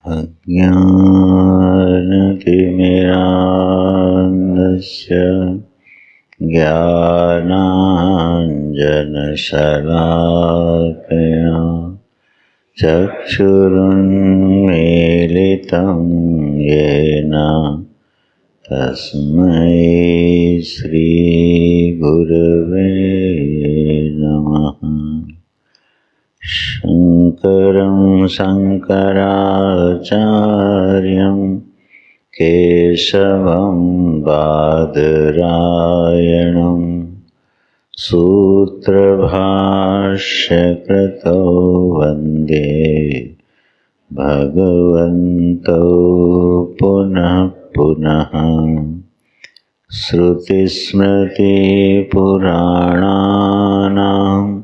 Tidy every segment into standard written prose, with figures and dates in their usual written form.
अज्ञानतिमिरान्धस्य ज्ञानाञ्जनशलाकया चक्षुरुन्मीलितं येन तस्मै श्रीगुरवे नमः। शङ्करं शङ्कराचार्यं केशवं बादरायणं सूत्रभाष्यकृतौ वन्दे भगवन्तौ पुनः पुनः। श्रुतिस्मृतिपुराणानाम्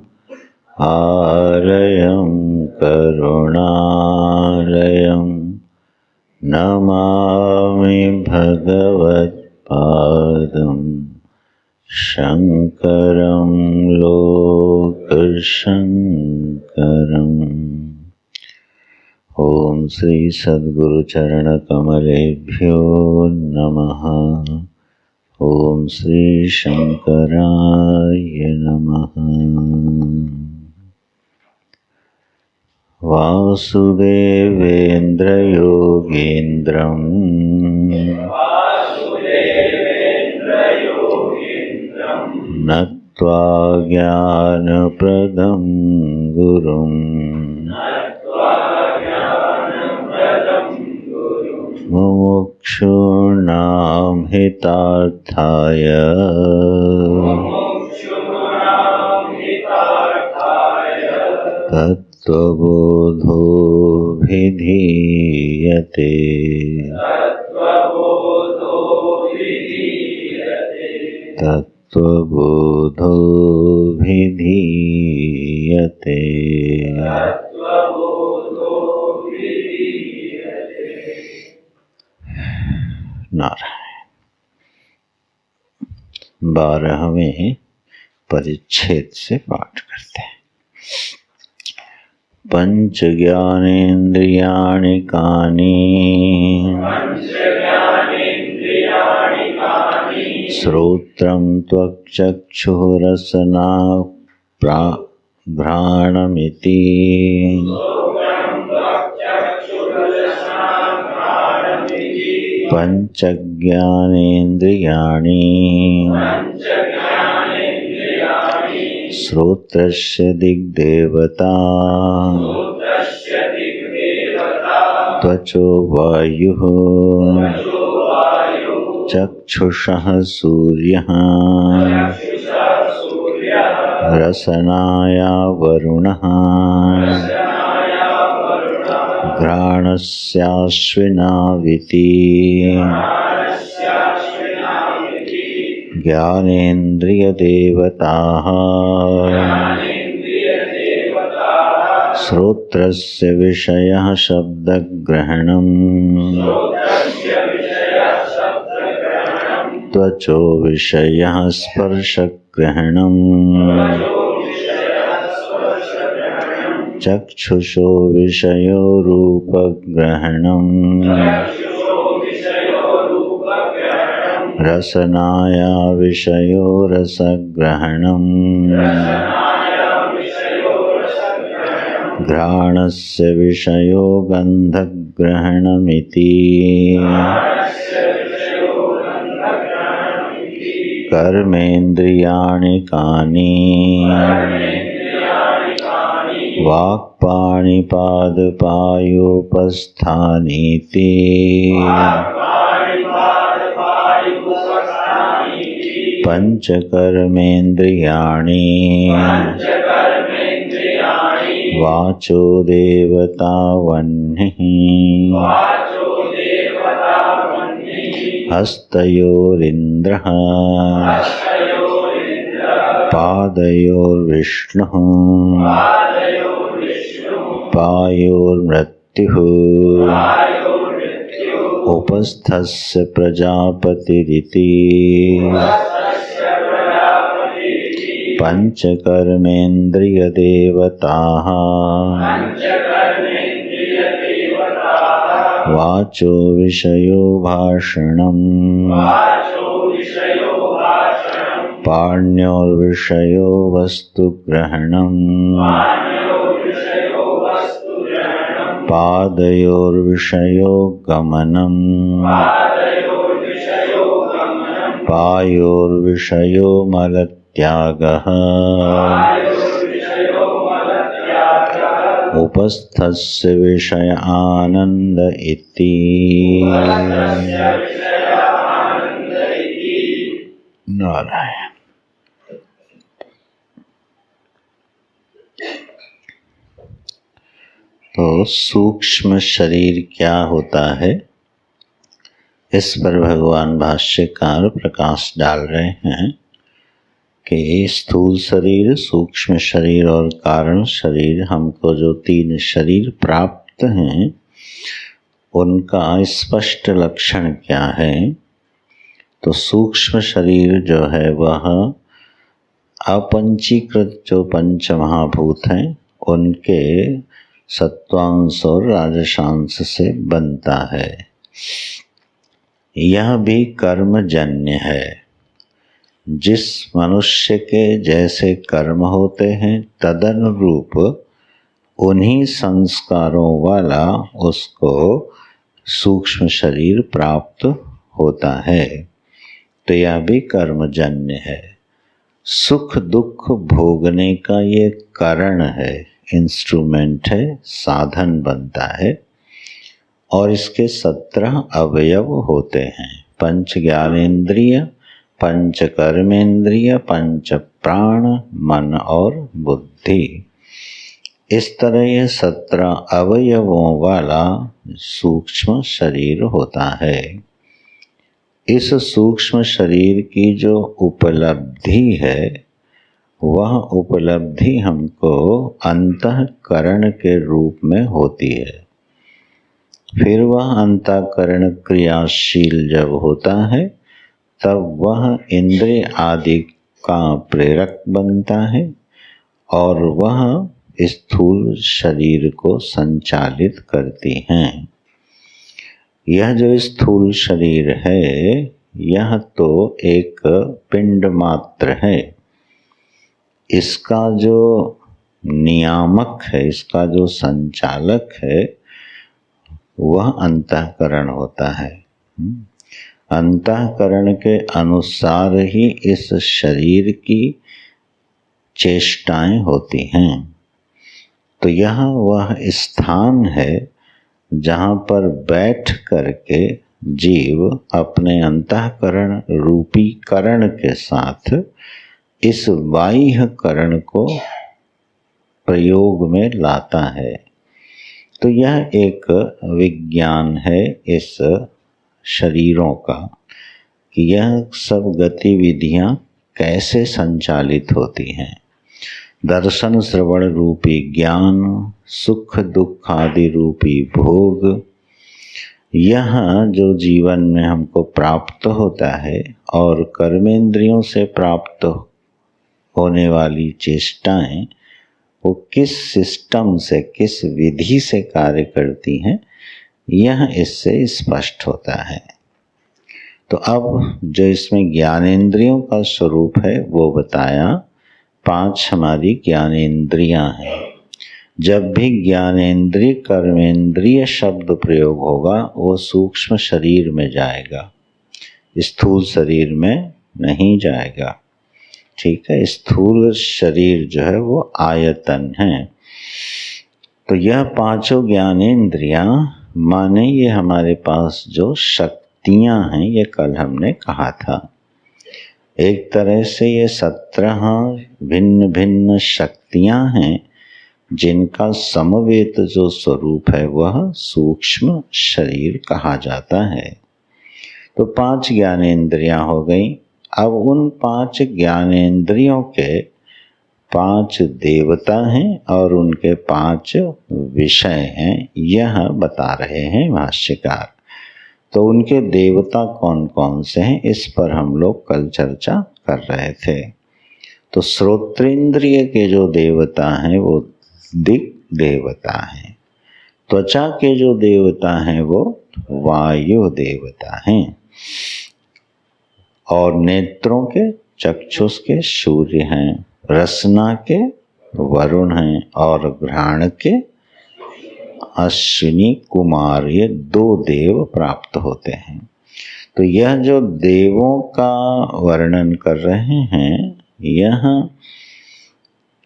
आलयं करुणालयं नमामि भगवत्पादं शङ्करं लोकशङ्करम्। ॐ श्री सद्गुरुचरणकमलेभ्यो नमः। ॐ श्री शङ्कराय नमः। वासुदेवेन्द्रयोगीन्द्रं नत्वा ज्ञानप्रदं गुरुं मुमुक्षूणां हितार्थाय तत्त्वबोधोऽभिधीयते। तत्त्वबोधोऽभिधीयते। नारायण। 12वें परिच्छेद से पाठ करते हैं। पंच ज्ञानेन्द्रियाणि कानि श्रोत्रं त्वक्चक्षुरसनाः घ्राणमिति पंच ज्ञानेन्द्रियाणि श्रोत्रस्य दिग्देवता त्वचो वायुः चक्षुषः सूर्यः रसनाया वरुणः घ्राणस्याश्विनाविति ज्ञानेन्द्रियदेवताः श्रोत्रस्य विषयः शब्दग्रहणम् त्वचो विषयः स्पर्शग्रहणम् चक्षुषो विषयो रूपग्रहणम् रसनाया विषयो रसग्रहणम् घ्राणस्य विषयो गन्धग्रहणमिति कर्मेन्द्रियाणि कानि वाक्पाणिपादपायोपस्थानीति पंचकर्मेन्द्रियाणि वाचो देवता वह्निः हस्तयोरिन्द्रः पादयोर्विष्णुः पायोर्मृत्युः उपस्थस्य प्रजापतिरिति पंचकर्मेन्द्रियदेवताः वाचो विषयो भाषणम् पाणियोर्विषयो वस्तुग्रहणम् पादयोर्विषयो गमनम् पायोर्विषयो मलत्यागः उपस्थस्य विषय आनंद इति। नारायण। तो सूक्ष्म शरीर क्या होता है, इस पर भगवान भाष्यकार प्रकाश डाल रहे हैं कि स्थूल शरीर, सूक्ष्म शरीर और कारण शरीर, हमको जो तीन शरीर प्राप्त हैं उनका स्पष्ट लक्षण क्या है। तो सूक्ष्म शरीर जो है वह अपंचीकृत जो पंच महाभूत हैं उनके सत्वांश और राजसांश से बनता है। यह भी कर्मजन्य है। जिस मनुष्य के जैसे कर्म होते हैं तदनुरूप उन्हीं संस्कारों वाला उसको सूक्ष्म शरीर प्राप्त होता है। तो यह भी कर्मजन्य है। सुख दुख भोगने का ये कारण है, इंस्ट्रूमेंट है, साधन बनता है। और इसके 17 अवयव होते हैं, पंच ज्ञानेन्द्रिय, पंच कर्मेंद्रिय, पंच प्राण, मन और बुद्धि। इस तरह ये 17 अवयवों वाला सूक्ष्म शरीर होता है। इस सूक्ष्म शरीर की जो उपलब्धि है वह उपलब्धि हमको अंतःकरण के रूप में होती है। फिर वह अंतःकरण क्रियाशील जब होता है तब वह इंद्रिय आदि का प्रेरक बनता है और वह स्थूल शरीर को संचालित करती हैं। यह जो स्थूल शरीर है यह तो एक पिंड मात्र है। इसका जो नियामक है, इसका जो संचालक है वह अंतःकरण होता है। अंतःकरण के अनुसार ही इस शरीर की चेष्टाएं होती हैं। तो यह वह स्थान है जहाँ पर बैठ करके जीव अपने अंतःकरण रूपी करण के साथ इस बाह्य करण को प्रयोग में लाता है। तो यह एक विज्ञान है इस शरीरों का कि यह सब गतिविधियां कैसे संचालित होती हैं। दर्शन श्रवण रूपी ज्ञान, सुख दुख आदि रूपी भोग, यह जो जीवन में हमको प्राप्त होता है और कर्मेंद्रियों से प्राप्त होने वाली चेष्टाएं वो किस सिस्टम से, किस विधि से कार्य करती हैं, यह इससे स्पष्ट होता है। तो अब जो इसमें ज्ञानेंद्रियों का स्वरूप है वो बताया। 5 हमारी ज्ञानेंद्रियां हैं। जब भी ज्ञानेंद्रिय कर्मेंद्रिय शब्द प्रयोग होगा वो सूक्ष्म शरीर में जाएगा, स्थूल शरीर में नहीं जाएगा। ठीक है, स्थूल शरीर जो है वो आयतन है। तो यह 5 ज्ञानेंद्रियां माने ये हमारे पास जो शक्तियां हैं, ये कल हमने कहा था। एक तरह से ये 17 भिन्न भिन्न शक्तियां हैं जिनका समवेत जो स्वरूप है वह सूक्ष्म शरीर कहा जाता है। तो 5 ज्ञानेंद्रियां हो गई। अब उन 5 ज्ञानेंद्रियों के 5 देवता हैं और उनके 5 विषय हैं, यह बता रहे हैं भाष्यकार। तो उनके देवता कौन कौन से हैं इस पर हम लोग कल चर्चा कर रहे थे। तो श्रोत्रेंद्रिय के जो देवता हैं वो दिक् देवता हैं। त्वचा के जो देवता हैं वो वायु देवता हैं, और नेत्रों के चक्षुष के सूर्य हैं, रसना के वरुण हैं, और घ्राण के अश्विनी कुमार, ये 2 देव प्राप्त होते हैं। तो यह जो देवों का वर्णन कर रहे हैं, यह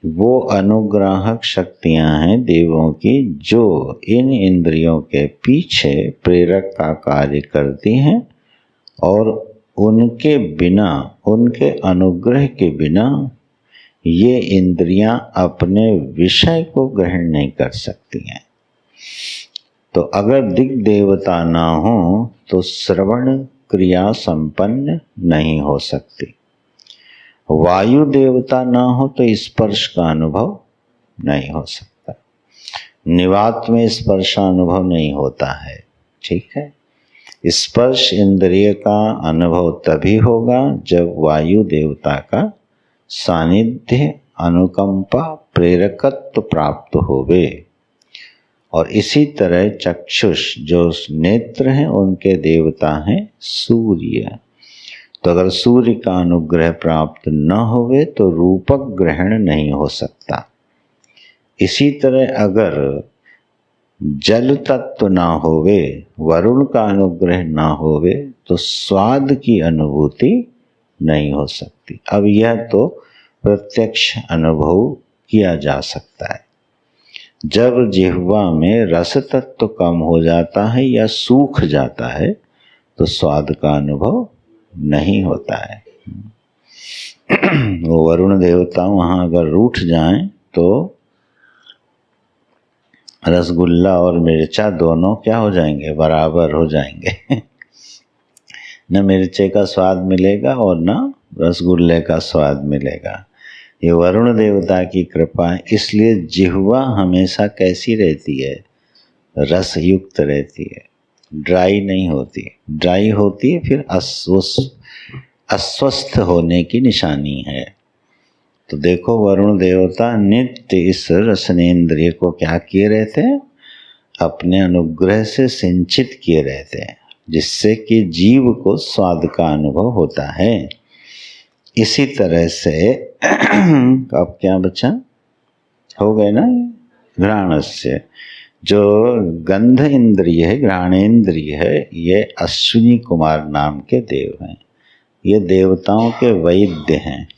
वो अनुग्राहक शक्तियां हैं देवों की, जो इन इंद्रियों के पीछे प्रेरक का कार्य करती हैं, और उनके बिना, उनके अनुग्रह के बिना ये इंद्रियां अपने विषय को ग्रहण नहीं कर सकती हैं। तो अगर दिग् देवता ना हो तो श्रवण क्रिया संपन्न नहीं हो सकती, वायु देवता ना हो तो स्पर्श का अनुभव नहीं हो सकता, निवात में स्पर्श अनुभव नहीं होता है। ठीक है, स्पर्श इंद्रिय का अनुभव तभी होगा जब वायु देवता का सानिध्य, अनुकंपा, प्रेरकत्व प्राप्त होवे। और इसी तरह चक्षुष, जो नेत्र हैं, उनके देवता हैं सूर्य। तो अगर सूर्य का अनुग्रह प्राप्त न होवे तो रूपक ग्रहण नहीं हो सकता। इसी तरह अगर जल तत्व ना होवे, वरुण का अनुग्रह ना होवे, तो स्वाद की अनुभूति नहीं हो सकती। अब यह तो प्रत्यक्ष अनुभव किया जा सकता है। जब जिह्वा में रस तत्व कम हो जाता है या सूख जाता है तो स्वाद का अनुभव नहीं होता है। वो वरुण देवता वहाँ अगर रूठ जाएं तो रसगुल्ला और मिर्चा दोनों क्या हो जाएंगे, बराबर हो जाएंगे। न मिर्चे का स्वाद मिलेगा और न रसगुल्ले का स्वाद मिलेगा। ये वरुण देवता की कृपा है, इसलिए जिह्वा हमेशा कैसी रहती है, रस युक्त रहती है, ड्राई नहीं होती। ड्राई होती है फिर अस्वस्थ होने की निशानी है। तो देखो वरुण देवता नित्य इस रसनेन्द्रिय को क्या किए रहते हैं, अपने अनुग्रह से सिंचित किए रहते हैं, जिससे कि जीव को स्वाद का अनुभव होता है। इसी तरह से अब क्या बचा, हो गए ना, घ्राणस्य, जो गंध इंद्रिय है, घ्राणेन्द्रिय है, ये अश्विनी कुमार नाम के देव हैं। ये देवताओं के वैद्य हैं।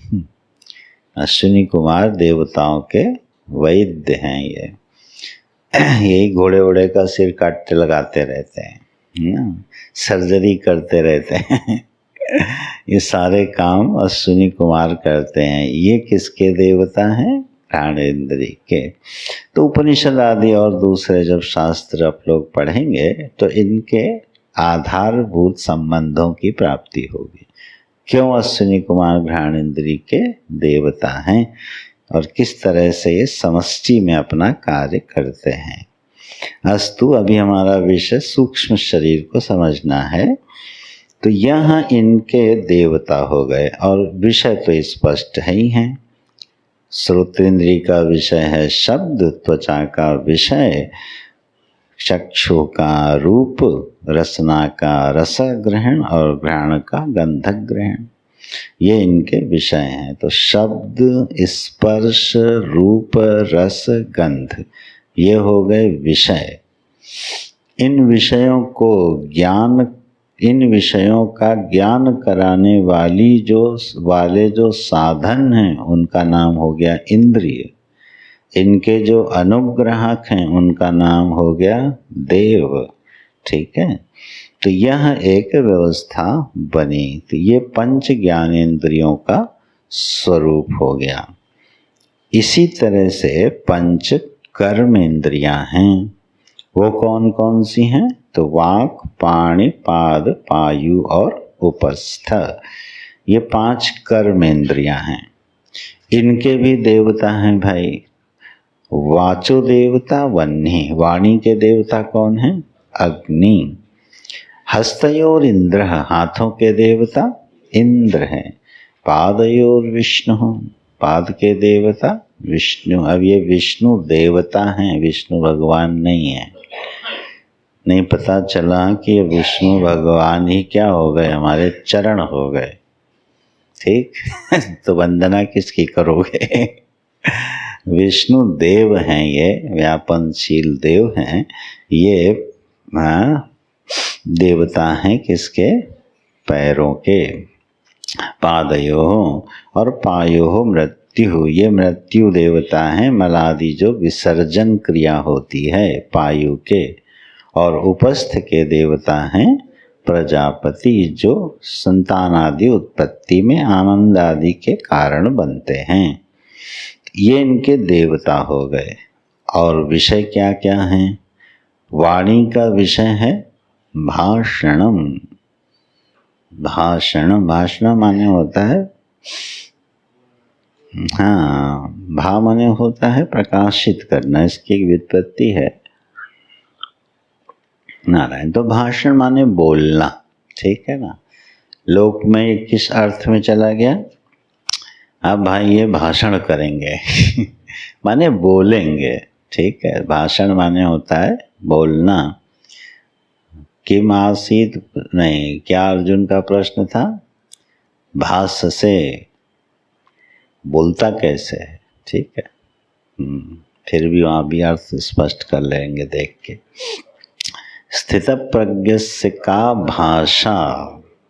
अश्विनी कुमार देवताओं के वैद्य हैं। ये यही घोड़े वोड़े का सिर काटते लगाते रहते हैं ना, सर्जरी करते रहते हैं। ये सारे काम अश्विनी कुमार करते हैं। ये किसके देवता हैं, घ्राणेन्द्रिय के। तो उपनिषद आदि और दूसरे जब शास्त्र आप लोग पढ़ेंगे तो इनके आधारभूत संबंधों की प्राप्ति होगी। क्यों अश्विनी कुमार घ्राणेन्द्रिय के देवता हैं और किस तरह से ये समष्टि में अपना कार्य करते हैं। अस्तु, अभी हमारा विषय सूक्ष्म शरीर को समझना है। तो यहाँ इनके देवता हो गए और विषय तो स्पष्ट है ही है। श्रोतेंद्रिय का विषय है शब्द, त्वचा का विषय चक्षु का रूप, रसना का रस ग्रहण और घ्राण का गंध ग्रहण, ये इनके विषय हैं। तो शब्द, स्पर्श, रूप, रस, गंध, ये हो गए विषय। इन विषयों का ज्ञान कराने वाले जो साधन हैं उनका नाम हो गया इंद्रिय। इनके जो अनुग्राहक हैं उनका नाम हो गया देव। ठीक है, तो यह एक व्यवस्था बनी। तो ये पंच ज्ञानेंद्रियों का स्वरूप हो गया। इसी तरह से पंच कर्मेंद्रियां हैं। वो कौन कौन सी हैं, तो वाक, पाणि, पाद, पायु और उपस्थ, ये 5 कर्मेंद्रियां हैं। इनके भी देवता हैं भाई। वाचो देवता वह्नि, वाणी के देवता कौन है, अग्नि। हस्तयोर इंद्र, हाथों के देवता इंद्र हैं। पादयोर विष्णु, पाद के देवता विष्णु। अब ये विष्णु देवता हैं, विष्णु भगवान नहीं है। नहीं पता चला कि विष्णु भगवान ही क्या हो गए, हमारे चरण हो गए। ठीक तो वंदना किसकी करोगे? विष्णु देव हैं, ये व्यापनशील देव हैं, ये देवता हैं किसके? पैरों के। पादयो और पायो मृत्यु, ये मृत्यु देवता हैं, मलादि जो विसर्जन क्रिया होती है पायु के। और उपस्थ के देवता हैं प्रजापति, जो संतान आदि उत्पत्ति में आनंद आदि के कारण बनते हैं। ये इनके देवता हो गए। और विषय क्या क्या हैं? वाणी का विषय है भाषणम। भाषण, भाषण माने होता है, हाँ, भा माने होता है प्रकाशित करना, इसकी एक व्युत्पत्ति है नारायण। तो भाषण माने बोलना, ठीक है ना। लोक में किस अर्थ में चला गया? अब भाई ये भाषण करेंगे माने बोलेंगे, ठीक है। भाषण माने होता है बोलना। किम आसीत, नहीं, क्या अर्जुन का प्रश्न था? भाष से, बोलता कैसे है, ठीक है। फिर भी वहाँ भी अर्थ स्पष्ट कर लेंगे देख के। स्थित प्रज्ञस्य का भाषा,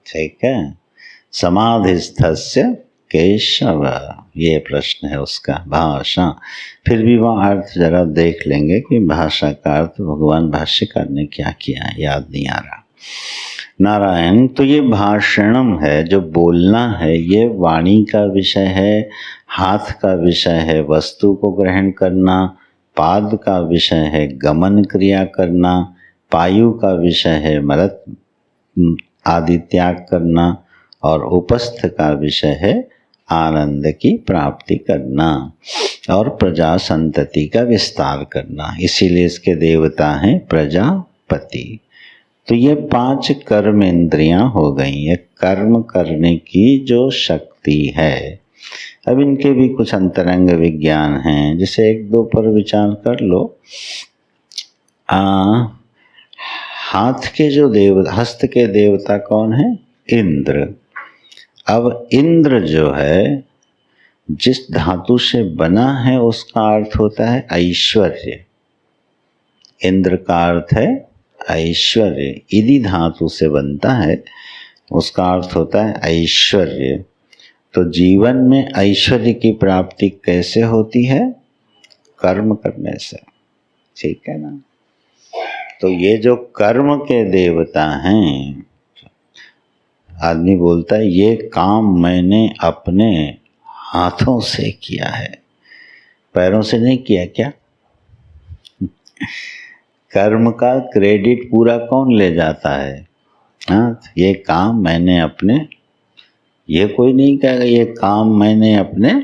ठीक है। समाधिस्थस्य केशव, ये प्रश्न है उसका, भाषा। फिर भी वहाँ अर्थ जरा देख लेंगे कि भाषा का अर्थ भगवान भाष्यकार ने क्या किया है, याद नहीं आ रहा। नारायण, तो ये भाषणम है, जो बोलना है, ये वाणी का विषय है, हाथ का विषय है वस्तु को ग्रहण करना, पाद का विषय है गमन क्रिया करना, पायु का विषय है मलत आदि त्याग करना, और उपस्थ का विषय है आनंद की प्राप्ति करना और प्रजा संतति का विस्तार करना। इसीलिए इसके देवता हैं प्रजापति। तो ये 5 कर्म इंद्रियां हो गई, ये कर्म करने की जो शक्ति है। अब इनके भी कुछ अंतरंग विज्ञान हैं, जैसे 1-2 पर विचार कर लो। हाथ के जो हस्त के देवता कौन है? इंद्र। अब इंद्र जो है, जिस धातु से बना है उसका अर्थ होता है ऐश्वर्य। इंद्र का अर्थ है ऐश्वर्य। इदि धातु से बनता है, उसका अर्थ होता है ऐश्वर्य। तो जीवन में ऐश्वर्य की प्राप्ति कैसे होती है? कर्म करने से, ठीक है ना। तो ये जो कर्म के देवता हैं, आदमी बोलता है ये काम मैंने अपने हाथों से किया है, पैरों से नहीं किया क्या? कर्म का क्रेडिट पूरा कौन ले जाता है? हाँ, ये काम मैंने अपने, ये कोई नहीं कहेगा ये काम मैंने अपने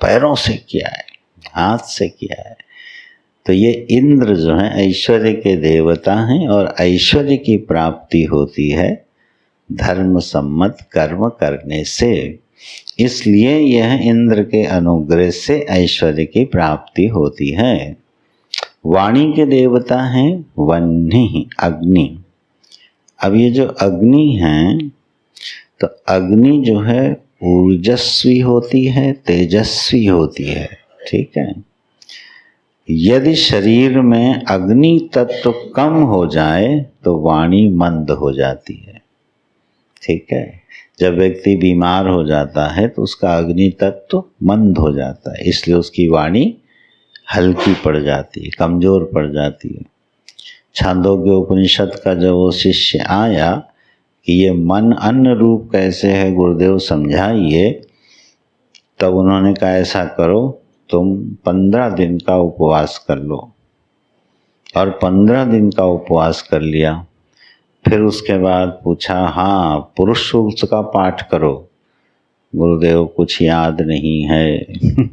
पैरों से किया है, हाथ से किया है। तो ये इंद्र जो हैं ऐश्वर्य के देवता हैं, और ऐश्वर्य की प्राप्ति होती है धर्म सम्मत कर्म करने से। इसलिए यह इंद्र के अनुग्रह से ऐश्वर्य की प्राप्ति होती है। वाणी के देवता हैं वह्नि, अग्नि। अब ये जो अग्नि हैं, तो अग्नि जो है ऊर्जस्वी होती है, तेजस्वी होती है, ठीक है। यदि शरीर में अग्नि तत्व कम हो जाए तो वाणी मंद हो जाती है, ठीक है। जब व्यक्ति बीमार हो जाता है तो उसका अग्नि तत्व मंद हो जाता है, इसलिए उसकी वाणी हल्की पड़ जाती है, कमजोर पड़ जाती है। छांदोग्य उपनिषद का जब वो शिष्य आया कि ये मन अन्न रूप कैसे है गुरुदेव समझाइए, तब उन्होंने कहा ऐसा करो, तुम 15 दिन का उपवास कर लो। और 15 दिन का उपवास कर लिया। फिर उसके बाद पूछा, हाँ पुरुष सूक्त का पाठ करो। गुरुदेव कुछ याद नहीं है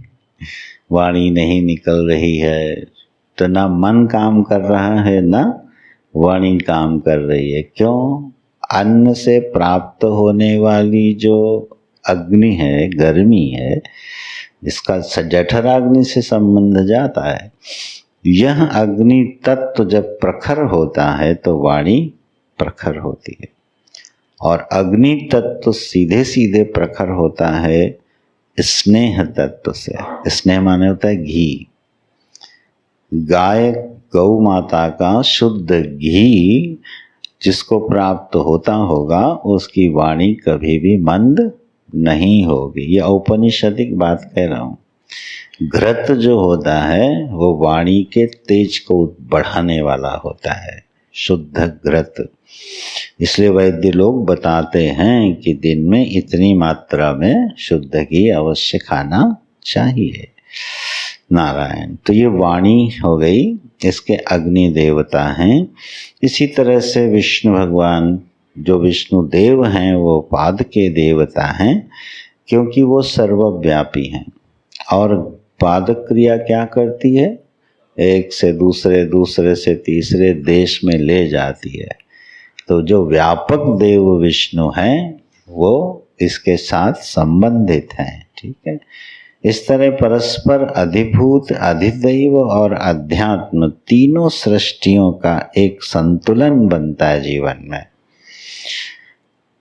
वाणी नहीं निकल रही है। तो ना मन काम कर रहा है ना वाणी काम कर रही है। क्यों? अन्न से प्राप्त होने वाली जो अग्नि है, गर्मी है, इसका जठराग्नि से संबंध जाता है। यह अग्नि तत्व जब प्रखर होता है तो वाणी प्रखर होती है, और अग्नि तत्व सीधे सीधे प्रखर होता है स्नेह तत्व से। स्नेह माने होता है घी। गाय गौ माता का शुद्ध घी जिसको प्राप्त होता होगा उसकी वाणी कभी भी मंद नहीं होगी। ये औपनिषदिक बात कह रहा हूँ। घृत जो होता है वो वाणी के तेज को बढ़ाने वाला होता है, शुद्ध घृत। इसलिए वैद्य लोग बताते हैं कि दिन में इतनी मात्रा में शुद्ध घी अवश्य खाना चाहिए। नारायण, तो ये वाणी हो गई, इसके अग्नि देवता हैं। इसी तरह से विष्णु भगवान जो विष्णु देव हैं वो पाद के देवता हैं, क्योंकि वो सर्वव्यापी हैं। और पादक क्रिया क्या करती है? एक से दूसरे, दूसरे से तीसरे देश में ले जाती है। तो जो व्यापक देव विष्णु हैं वो इसके साथ संबंधित हैं। ठीक है। इस तरह परस्पर अधिभूत, अधिदैव और अध्यात्म तीनों सृष्टियों का एक संतुलन बनता है जीवन में।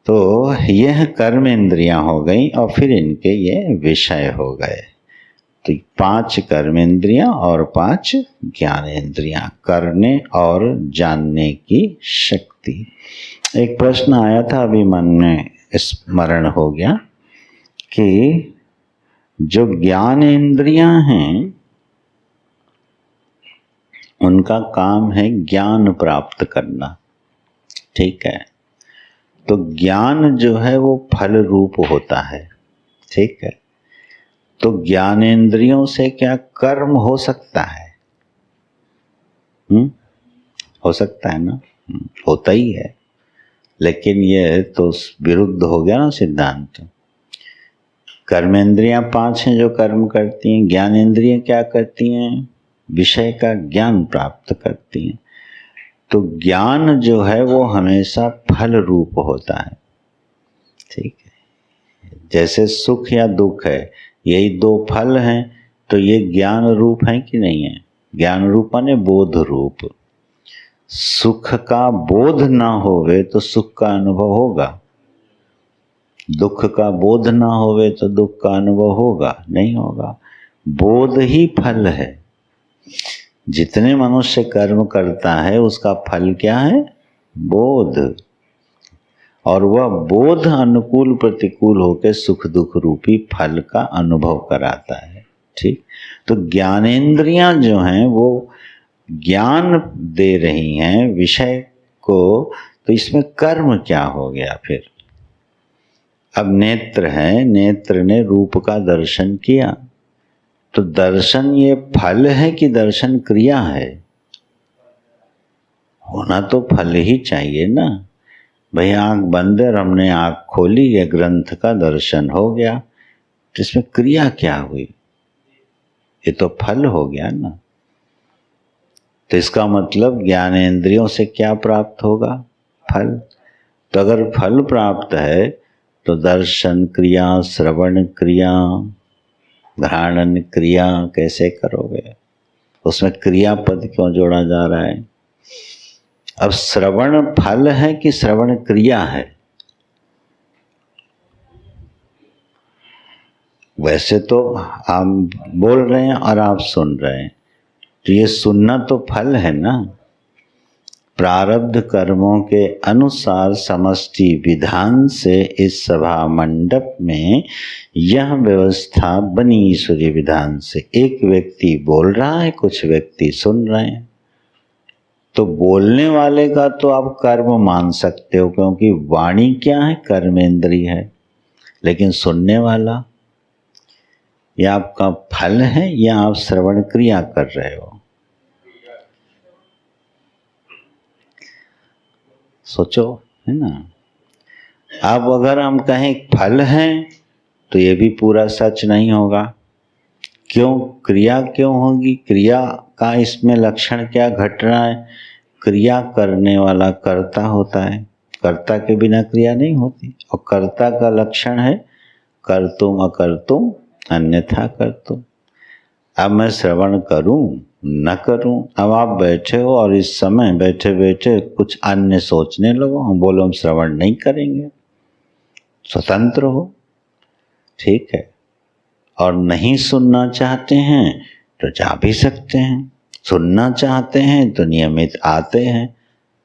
तो यह कर्म इंद्रियां हो गई और फिर इनके ये विषय हो गए। तो 5 कर्मेंद्रियां और 5 ज्ञानेंद्रियां, करने और जानने की शक्ति। एक प्रश्न आया था, अभी मन में स्मरण हो गया कि जो ज्ञानेंद्रियां हैं उनका काम है ज्ञान प्राप्त करना। ठीक है। तो ज्ञान जो है वो फल रूप होता है। ठीक है। तो ज्ञानेंद्रियों से क्या कर्म हो सकता है? हो सकता है ना? होता ही है। लेकिन ये तो विरुद्ध हो गया ना सिद्धांत। कर्मेंद्रियां 5 हैं जो कर्म करती हैं, ज्ञानेंद्रियां क्या करती हैं? विषय का ज्ञान प्राप्त करती हैं। तो ज्ञान जो है वो हमेशा फल रूप होता है। ठीक है। जैसे सुख या दुख है, यही 2 फल हैं, तो ये ज्ञान रूप है कि नहीं है? ज्ञान रूप माने बोध रूप। सुख का बोध ना होवे तो सुख का अनुभव होगा, दुख का बोध ना होवे तो दुख का अनुभव होगा? नहीं होगा। बोध ही फल है। जितने मनुष्य कर्म करता है उसका फल क्या है? बोध। और वह बोध अनुकूल प्रतिकूल होकर सुख दुख रूपी फल का अनुभव कराता है। ठीक। तो ज्ञानेंद्रियां जो हैं वो ज्ञान दे रही हैं विषय को, तो इसमें कर्म क्या हो गया फिर? अब नेत्र है, नेत्र ने रूप का दर्शन किया, तो दर्शन ये फल है कि दर्शन क्रिया है? होना तो फल ही चाहिए ना। भाई आंख बंद है और हमने आंख खोली, ये ग्रंथ का दर्शन हो गया, तो इसमें क्रिया क्या हुई? ये तो फल हो गया ना। तो इसका मतलब ज्ञानेंद्रियों से क्या प्राप्त होगा? फल। तो अगर फल प्राप्त है तो दर्शन क्रिया, श्रवण क्रिया, घ्राणन क्रिया कैसे करोगे? उसमें क्रियापद क्यों जोड़ा जा रहा है? अब श्रवण फल है कि श्रवण क्रिया है? वैसे तो हम बोल रहे हैं और आप सुन रहे हैं, तो ये सुनना तो फल है ना। प्रारब्ध कर्मों के अनुसार समष्टि विधान से इस सभा मंडप में यह व्यवस्था बनी ईश्वरीय विधान से। एक व्यक्ति बोल रहा है, कुछ व्यक्ति सुन रहे हैं। तो बोलने वाले का तो आप कर्म मान सकते हो, क्योंकि वाणी क्या है? कर्मेंद्रिय है। लेकिन सुनने वाला, यह आपका फल है या आप श्रवण क्रिया कर रहे हो? सोचो, है ना। अब अगर हम कहें फल है तो ये भी पूरा सच नहीं होगा। क्यों? क्रिया क्यों होगी? क्रिया का इसमें लक्षण क्या घट रहा है? क्रिया करने वाला कर्ता होता है, कर्ता के बिना क्रिया नहीं होती। और कर्ता का लक्षण है कर्तुम अकर्तुम अन्यथा कर्तुम। अब मैं श्रवण करूं न करूं। अब आप बैठे हो और इस समय बैठे बैठे कुछ अन्य सोचने लगो, हम बोलो हम श्रवण नहीं करेंगे, स्वतंत्र हो, ठीक है। और नहीं सुनना चाहते हैं तो जा भी सकते हैं, सुनना चाहते हैं तो नियमित आते हैं।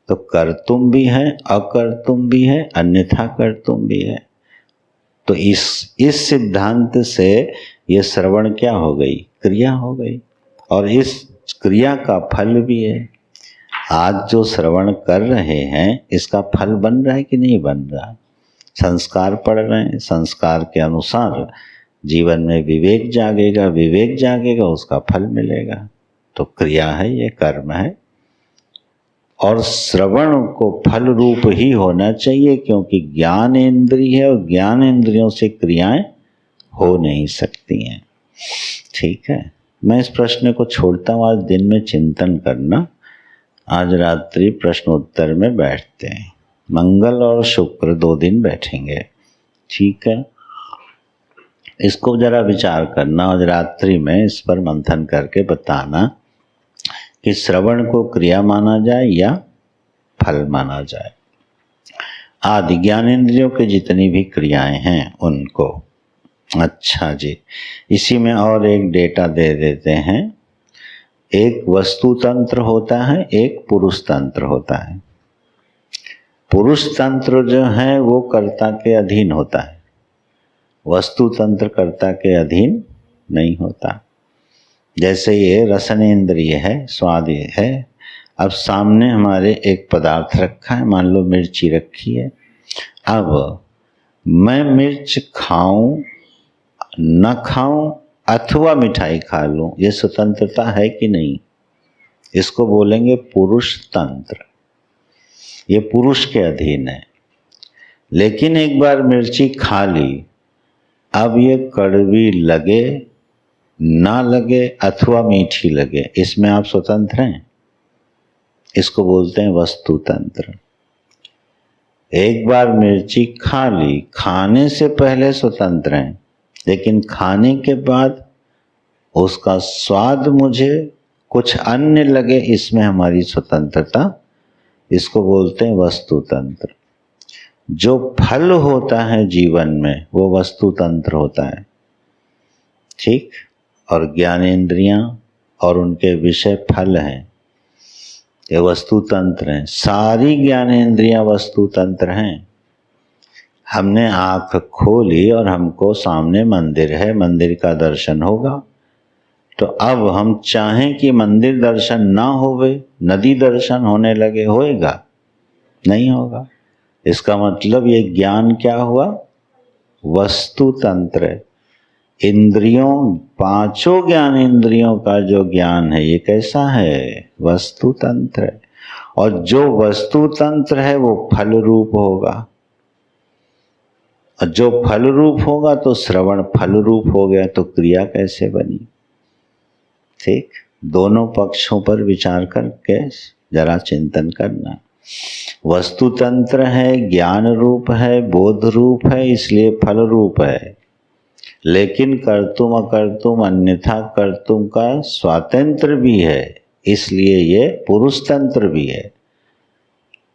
तो कर्तुम भी है, अकर्तुम भी है, अन्यथा कर्तुम भी है। तो इस सिद्धांत से ये श्रवण क्या हो गई, क्रिया हो गई, और इस क्रिया का फल भी है। आज जो श्रवण कर रहे हैं इसका फल बन रहा है कि नहीं बन रहा। संस्कार पड़ रहे हैं, संस्कार के अनुसार जीवन में विवेक जागेगा, विवेक जागेगा उसका फल मिलेगा। तो क्रिया है, ये कर्म है। और श्रवण को फल रूप ही होना चाहिए, क्योंकि ज्ञान इंद्रिय है और ज्ञान इंद्रियों से क्रियाएं हो नहीं सकती हैं, ठीक है। मैं इस प्रश्न को छोड़ता हूँ, आज दिन में चिंतन करना, आज रात्रि प्रश्न उत्तर में बैठते हैं। मंगल और शुक्र 2 दिन बैठेंगे, ठीक है। इसको जरा विचार करना और रात्रि में इस पर मंथन करके बताना कि श्रवण को क्रिया माना जाए या फल माना जाए। आदि ज्ञानेंद्रियों के जितनी भी क्रियाएं हैं उनको। अच्छा जी, इसी में और एक डेटा दे देते हैं। एक वस्तु तंत्र होता है, एक पुरुष तंत्र होता है। पुरुष तंत्र जो है वो कर्ता के अधीन होता है, वस्तु तंत्र कर्ता के अधीन नहीं होता। जैसे ये रसनेन्द्रिय है, स्वाद है। अब सामने हमारे एक पदार्थ रखा है, मान लो मिर्ची रखी है। अब मैं मिर्च खाऊं न खाऊं अथवा मिठाई खा लूं, ये स्वतंत्रता है कि नहीं, इसको बोलेंगे पुरुष तंत्र। ये पुरुष के अधीन है। लेकिन एक बार मिर्ची खा ली, अब ये कड़वी लगे ना लगे अथवा मीठी लगे, इसमें आप स्वतंत्र हैं, इसको बोलते हैं वस्तु तंत्र। एक बार मिर्ची खा ली, खाने से पहले स्वतंत्र हैं, लेकिन खाने के बाद उसका स्वाद मुझे कुछ अन्य लगे, इसमें हमारी स्वतंत्रता, इसको बोलते हैं वस्तु तंत्र। जो फल होता है जीवन में वो वस्तु तंत्र होता है, ठीक। और ज्ञानेंद्रियां और उनके विषय फल हैं, ये वस्तु तंत्र हैं। सारी ज्ञानेंद्रियां वस्तु तंत्र हैं। हमने आंख खोली और हमको सामने मंदिर है, मंदिर का दर्शन होगा। तो अब हम चाहें कि मंदिर दर्शन ना होवे, नदी दर्शन होने लगे, होएगा नहीं होगा। इसका मतलब ये ज्ञान क्या हुआ, वस्तु तंत्र। इंद्रियों, 5 ज्ञान इंद्रियों का जो ज्ञान है ये कैसा है, वस्तु तंत्र है। और जो वस्तु तंत्र है वो फल रूप होगा, और जो फल रूप होगा तो श्रवण फल रूप हो गया, तो क्रिया कैसे बनी, ठीक। दोनों पक्षों पर विचार करके जरा चिंतन करना। वस्तु तंत्र है, ज्ञान रूप है, बोध रूप है, इसलिए फल रूप है। लेकिन कर्तुम अकर्तुम अन्यथा कर्तुम का स्वातंत्र भी है, इसलिए ये पुरुष तंत्र भी है।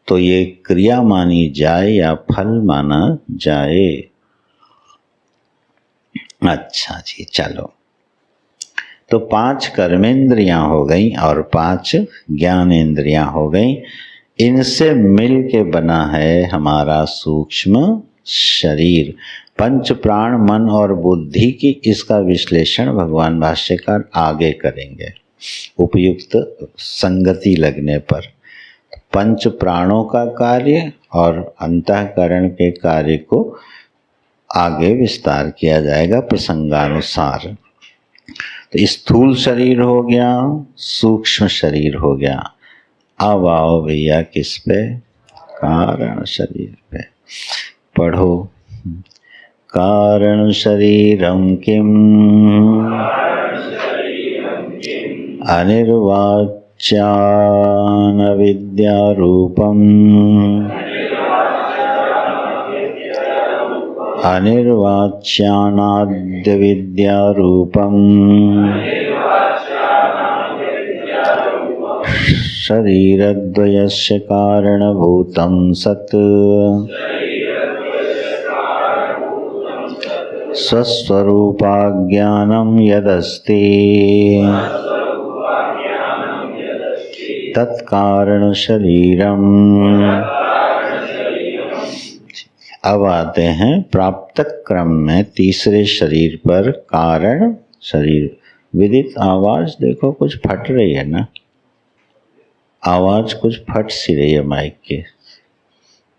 तो ये क्रिया मानी जाए या फल माना जाए। अच्छा जी, चलो। तो 5 कर्मेंद्रियां हो गई और 5 ज्ञानेंद्रियां हो गई। इनसे मिल के बना है हमारा सूक्ष्म शरीर। पंच प्राण, मन और बुद्धि की इसका विश्लेषण भगवान भाष्यकार आगे करेंगे उपयुक्त संगति लगने पर। पंच प्राणों का कार्य और अंतःकरण के कार्य को आगे विस्तार किया जाएगा प्रसंगानुसार। तो स्थूल शरीर हो गया, सूक्ष्म शरीर हो गया। अब आओ भैया किस पे, कारण शरीर पे। पढ़ो। कारण शरीरं किम् अनिर्वाच्यान विद्यारूपम् अनिर्वाच्यानाद्य विद्यारूपम् शरीरद्वयस्य कारणभूतं सत् स्वस्वरूपाज्ञानं यदस्ति तत्कारण शरीरम। अब आते हैं प्राप्त क्रम में तीसरे शरीर पर कारण शरीर। विदित आवाज देखो कुछ फट रही है ना, आवाज कुछ फट सी रही है माइक के,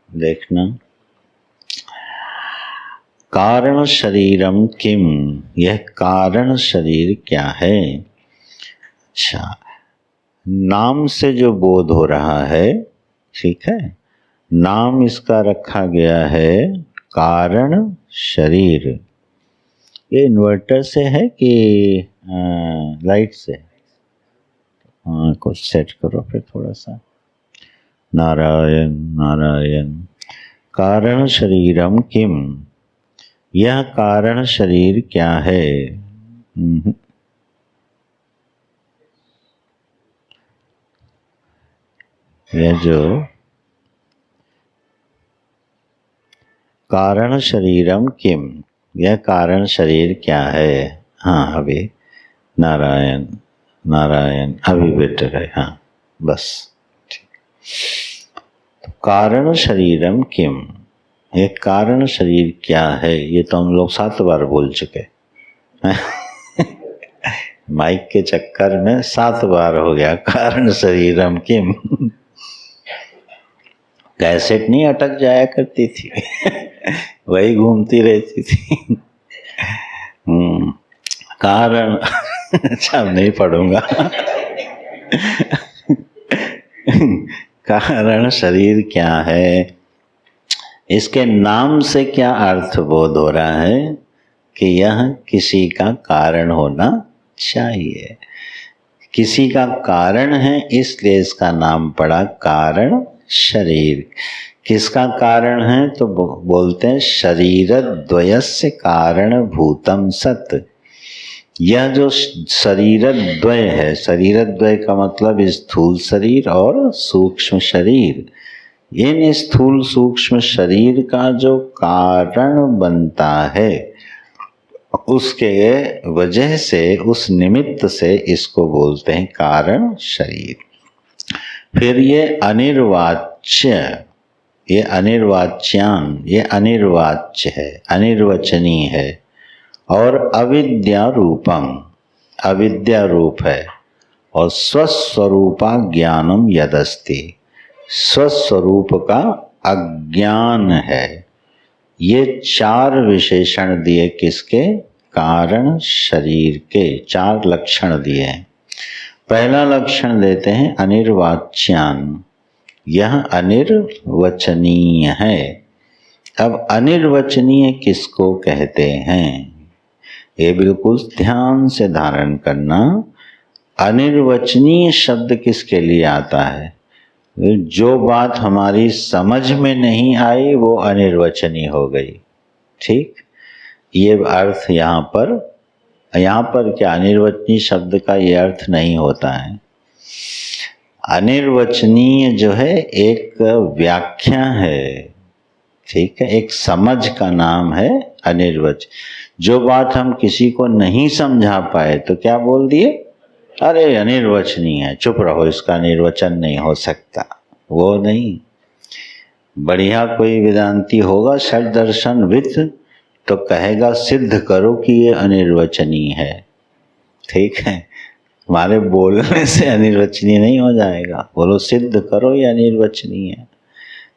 देखना। कारण शरीरम किम, यह कारण शरीर क्या है। अच्छा, नाम से जो बोध हो रहा है, ठीक है, नाम इसका रखा गया है कारण शरीर। ये इन्वर्टर से है कि लाइट से? हाँ, कुछ सेट करो फिर थोड़ा सा। नारायण नारायण। कारण शरीरम किम, यह कारण शरीर क्या है। यह जो कारण शरीरम किम, यह कारण शरीर क्या है। हाँ, अभी नारायण नारायण, अभी बेटर है। हाँ बस ठीक। तो कारण शरीरम किम, ये कारण शरीर क्या है, ये तो हम लोग 7 बार बोल चुके माइक के चक्कर में 7 बार हो गया कारण शरीरम किम। कैसेट नहीं अटक जाया करती थी वही घूमती रहती थी। कारण अच्छा अब नहीं पढ़ूंगा कारण शरीर क्या है, इसके नाम से क्या अर्थ बोध हो रहा है कि यह किसी का कारण होना चाहिए। किसी का कारण है इसलिए इसका नाम पड़ा कारण शरीर। किसका कारण है तो बोलते हैं शरीरद्वयस्य कारणभूतं सत्। यह जो शरीरद्वय है, शरीरद्वय का मतलब स्थूल शरीर और सूक्ष्म शरीर, इन स्थूल सूक्ष्म शरीर का जो कारण बनता है उसके वजह से, उस निमित्त से इसको बोलते हैं कारण शरीर। फिर ये अनिर्वाच्य, ये अनिर्वाच्यान, ये अनिर्वाच्य है, अनिर्वचनीय है। और अविद्या रूपम, अविद्या रूप है। और स्वस्वरूपा ज्ञानम यदस्ति, स्वस्वरूप का अज्ञान है। ये 4 विशेषण दिए किसके, कारण शरीर के 4 लक्षण दिए। पहला लक्षण देते हैं अनिर्वाच्यान, यह अनिर्वचनीय है। अब अनिर्वचनीय किसको कहते हैं, ये बिल्कुल ध्यान से धारण करना। अनिर्वचनीय शब्द किसके लिए आता है, जो बात हमारी समझ में नहीं आई वो अनिर्वचनीय हो गई। ठीक, ये अर्थ यहाँ पर क्या अनिर्वचनीय शब्द का ये अर्थ नहीं होता है। अनिर्वचनीय जो है एक व्याख्या है, ठीक है, एक समझ का नाम है अनिर्वचन। जो बात हम किसी को नहीं समझा पाए तो क्या बोल दिए, अरे अनिर्वचनीय है, चुप रहो, इसका निर्वचन नहीं हो सकता। वो नहीं, बढ़िया कोई वेदांती होगा षड दर्शन विद तो कहेगा सिद्ध करो कि ये अनिर्वचनीय है। ठीक है, हमारे बोलने से अनिर्वचनीय नहीं हो जाएगा, बोलो सिद्ध करो ये अनिर्वचनीय है।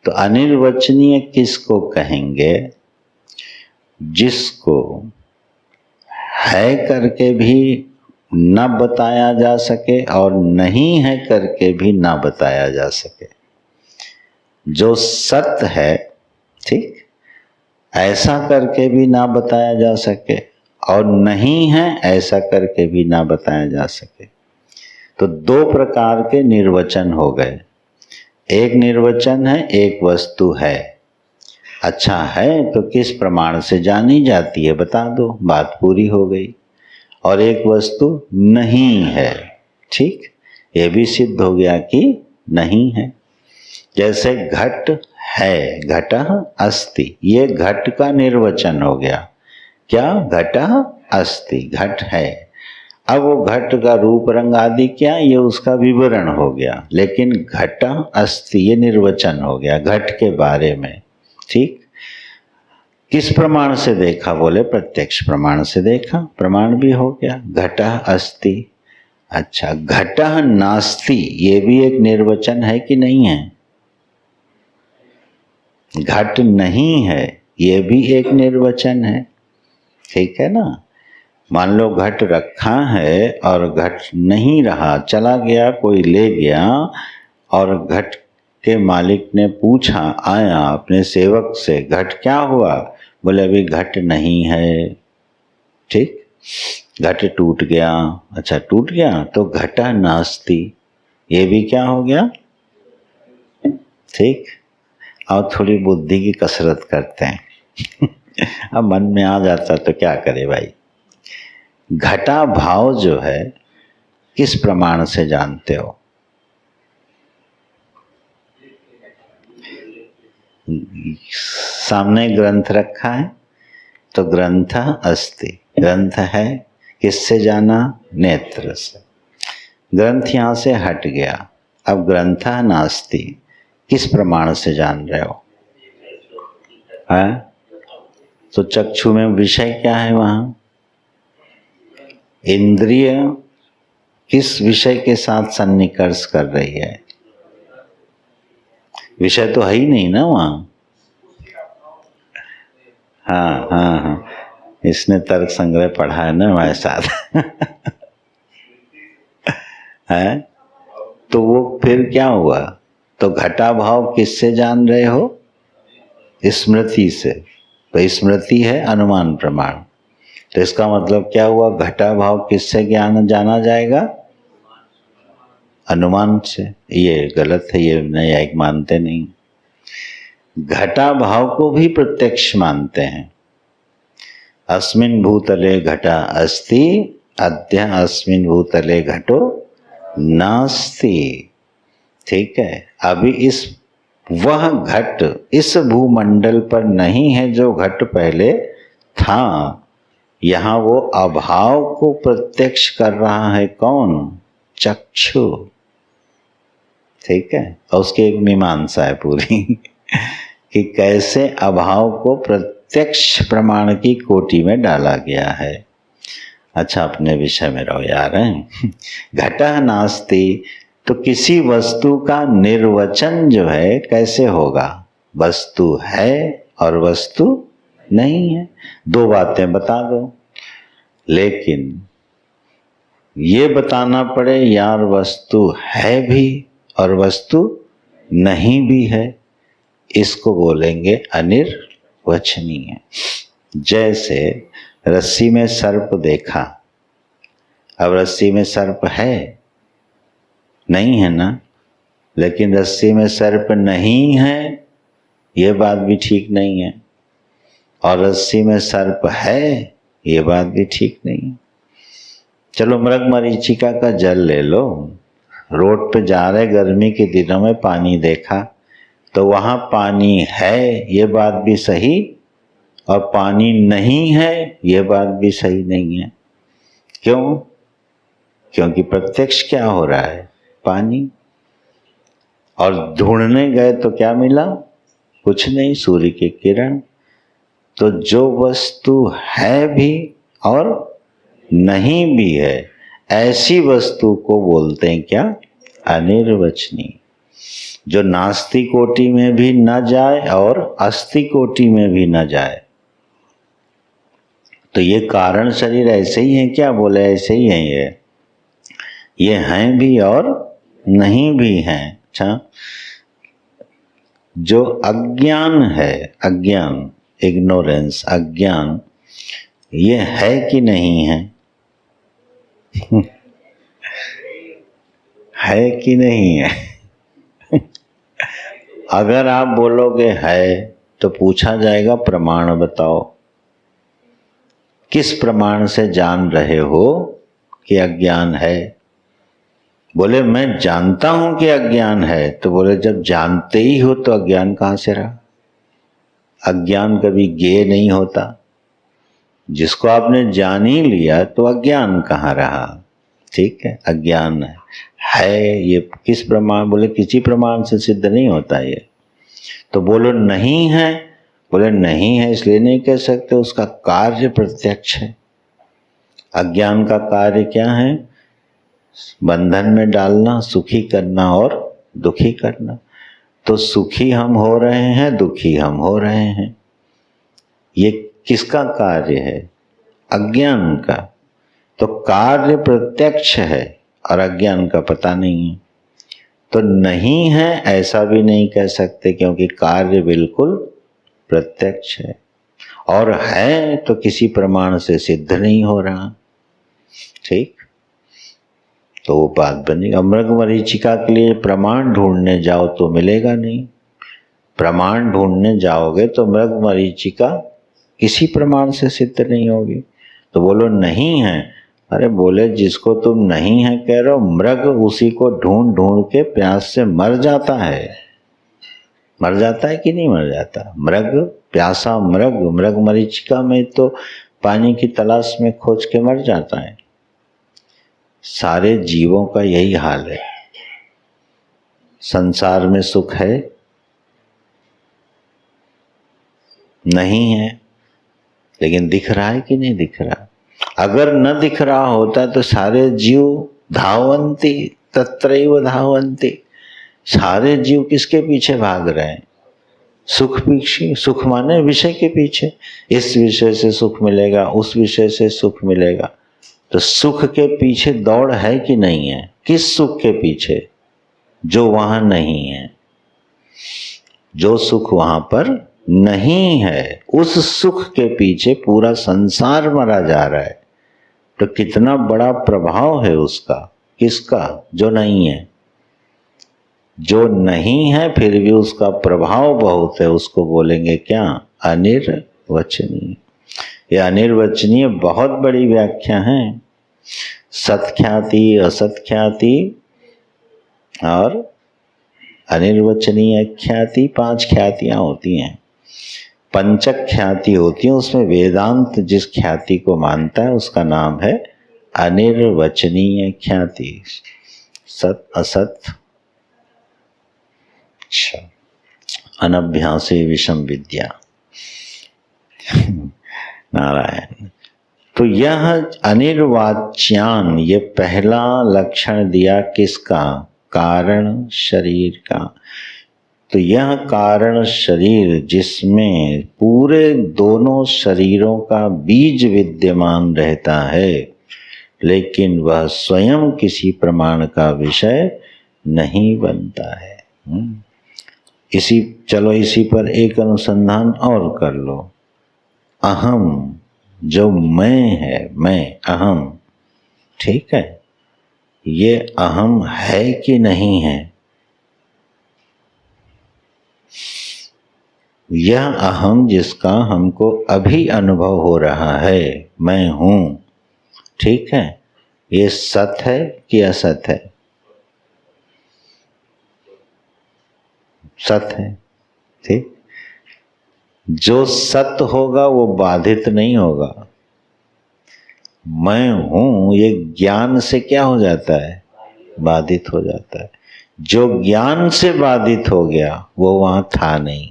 तो अनिर्वचनीय किसको कहेंगे, जिसको है करके भी न बताया जा सके और नहीं है करके भी न बताया जा सके। जो सत्य है, ठीक, ऐसा करके भी ना बताया जा सके और नहीं है ऐसा करके भी ना बताया जा सके। तो 2 प्रकार के निर्वचन हो गए। एक निर्वचन है एक वस्तु है, अच्छा है तो किस प्रमाण से जानी जाती है बता दो, बात पूरी हो गई। और एक वस्तु नहीं है, ठीक, ये भी सिद्ध हो गया कि नहीं है। जैसे घट है, घटः अस्ति, ये घट का निर्वचन हो गया। क्या? घटः अस्ति, घट है। अब वो घट का रूप रंग आदि क्या, ये उसका विवरण हो गया, लेकिन घटः अस्ति ये निर्वचन हो गया घट के बारे में। ठीक, किस प्रमाण से देखा? बोले प्रत्यक्ष प्रमाण से देखा, प्रमाण भी हो गया, घटः अस्ति। अच्छा, घटः नास्ति ये भी एक निर्वचन है कि नहीं है? घट नहीं है ये भी एक निर्वचन है। ठीक है ना? मान लो घट रखा है और घट नहीं रहा, चला गया, कोई ले गया, और घट के मालिक ने पूछा, आया अपने सेवक से, घट क्या हुआ? बोले अभी घट नहीं है। ठीक, घट टूट गया। अच्छा, टूट गया तो घटः नास्ति, ये भी क्या हो गया? ठीक, और थोड़ी बुद्धि की कसरत करते हैं अब मन में आ जाता तो क्या करे भाई। घटा भाव जो है किस प्रमाण से जानते हो? सामने ग्रंथ रखा है तो ग्रंथ अस्ति, ग्रंथ है, किससे जाना? नेत्र से। ग्रंथ यहाँ से हट गया, अब ग्रंथ नास्ति, किस प्रमाण से जान रहे हो? है तो चक्षु में विषय क्या है? वहां इंद्रिय किस विषय के साथ सन्निकर्ष कर रही है? विषय तो है ही नहीं ना वहां। हाँ हाँ हाँ, इसने तर्क संग्रह पढ़ा है ना हमारे साथ है, तो वो फिर क्या हुआ? तो घटा भाव किससे जान रहे हो? स्मृति से। तो स्मृति है अनुमान प्रमाण, तो इसका मतलब क्या हुआ? घटा भाव किससे ज्ञान जाना जाएगा? अनुमान से। ये गलत है, ये न्यायिक मानते नहीं। घटा भाव को भी प्रत्यक्ष मानते हैं। अस्मिन् भूतले घटा अस्ति, अद्य अस्मिन् भूतले घटो नास्ति। ठीक है, अभी इस वह घट इस भूमंडल पर नहीं है जो घट पहले था। यहाँ वो अभाव को प्रत्यक्ष कर रहा है कौन? चक्षु। ठीक है, और उसकी एक मीमांसा है पूरी कि कैसे अभाव को प्रत्यक्ष प्रमाण की कोटि में डाला गया है। अच्छा, अपने विषय में रहो यार। घटः नास्ति, तो किसी वस्तु का निर्वचन जो है कैसे होगा? वस्तु है और वस्तु नहीं है, दो बातें बता दो। लेकिन ये बताना पड़े यार वस्तु है भी और वस्तु नहीं भी है, इसको बोलेंगे अनिर्वचनीय। जैसे रस्सी में सर्प देखा, अब रस्सी में सर्प है? नहीं है ना, लेकिन रस्सी में सर्प नहीं है ये बात भी ठीक नहीं है, और रस्सी में सर्प है ये बात भी ठीक नहीं है। चलो मृग मरीचिका का जल ले लो, रोड पे जा रहे गर्मी के दिनों में पानी देखा, तो वहां पानी है ये बात भी सही, और पानी नहीं है ये बात भी सही नहीं है। क्यों? क्योंकि प्रत्यक्ष क्या हो रहा है? पानी। और ढूंढने गए तो क्या मिला? कुछ नहीं, सूर्य की किरण। तो जो वस्तु है भी और नहीं भी है, ऐसी वस्तु को बोलते हैं क्या? अनिर्वचनीय। जो नास्ति कोटि में भी न जाए और अस्ति कोटि में भी न जाए। तो ये कारण शरीर ऐसे ही है क्या? बोले ऐसे ही है, ये हैं भी और नहीं भी हैं। अच्छा, जो अज्ञान है, अज्ञान, इग्नोरेंस, अज्ञान, ये है कि नहीं है? है कि नहीं है? अगर आप बोलोगे है तो पूछा जाएगा प्रमाण बताओ, किस प्रमाण से जान रहे हो कि अज्ञान है? बोले मैं जानता हूं कि अज्ञान है, तो बोले जब जानते ही हो तो अज्ञान कहां से रहा? अज्ञान कभी ज्ञेय नहीं होता। जिसको आपने जान ही लिया तो अज्ञान कहाँ रहा? ठीक है, अज्ञान है ये किस प्रमाण? बोले किसी प्रमाण से सिद्ध नहीं होता ये। तो बोलो नहीं है, बोले नहीं है इसलिए नहीं कह सकते, उसका कार्य प्रत्यक्ष है। अज्ञान का कार्य क्या है? बंधन में डालना, सुखी करना और दुखी करना। तो सुखी हम हो रहे हैं, दुखी हम हो रहे हैं। ये किसका कार्य है? अज्ञान का। तो कार्य प्रत्यक्ष है और अज्ञान का पता नहीं है। तो नहीं है ऐसा भी नहीं कह सकते, क्योंकि कार्य बिल्कुल प्रत्यक्ष है। और है तो किसी प्रमाण से सिद्ध नहीं हो रहा। ठीक, तो वो बात बनी। मृग मरीचिका के लिए प्रमाण ढूंढने जाओ तो मिलेगा नहीं। प्रमाण ढूंढने जाओगे तो मृग मरीचिका किसी प्रमाण से सिद्ध नहीं होगी। तो बोलो नहीं है, अरे बोले जिसको तुम नहीं है कह रहे हो, मृग उसी को ढूंढ ढूंढ के प्यास से मर जाता है। मर जाता है कि नहीं मर जाता? मृग, प्यासा मृग, मृग मरीचिका में तो पानी की तलाश में खोज के मर जाता है। सारे जीवों का यही हाल है। संसार में सुख है? नहीं है, लेकिन दिख रहा है कि नहीं दिख रहा? अगर न दिख रहा होता तो सारे जीव धावंती तत्रैव धावंती। सारे जीव किसके पीछे भाग रहे हैं? सुख पीछे। सुख माने विषय के पीछे। इस विषय से सुख मिलेगा, उस विषय से सुख मिलेगा। तो सुख के पीछे दौड़ है कि नहीं है? किस सुख के पीछे? जो वहां नहीं है, जो सुख वहां पर नहीं है, उस सुख के पीछे पूरा संसार मरा जा रहा है। तो कितना बड़ा प्रभाव है उसका। किसका? जो नहीं है। जो नहीं है फिर भी उसका प्रभाव बहुत है। उसको बोलेंगे क्या? अनिर्वचनीय। ये अनिर्वचनीय बहुत बड़ी व्याख्या है। सत्ख्याति, असत्ख्याति और अनिर्वचनीय ख्याति, 5 ख्यातियां होती हैं। पंचक ख्याति होती है। उसमें वेदांत जिस ख्याति को मानता है उसका नाम है अनिर्वचनीय ख्याति। सत असत, अच्छा, अनभ्यासे विषम विद्या। नारायण। तो यह अनिर्वाच्यान, ये पहला लक्षण दिया किसका? कारण शरीर का। तो यह कारण शरीर जिसमें पूरे दोनों शरीरों का बीज विद्यमान रहता है, लेकिन वह स्वयं किसी प्रमाण का विषय नहीं बनता है। इसी पर एक अनुसंधान और कर लो। अहम, जो मैं है, मैं अहम, ठीक है, ये अहम है कि नहीं है? यह अहम जिसका हमको अभी अनुभव हो रहा है, मैं हूं, ठीक है, ये सत है कि असत है? सत है। ठीक, जो सत होगा वो बाधित नहीं होगा। मैं हूं ये ज्ञान से क्या हो जाता है? बाधित हो जाता है। जो ज्ञान से बाधित हो गया वो वहां था नहीं।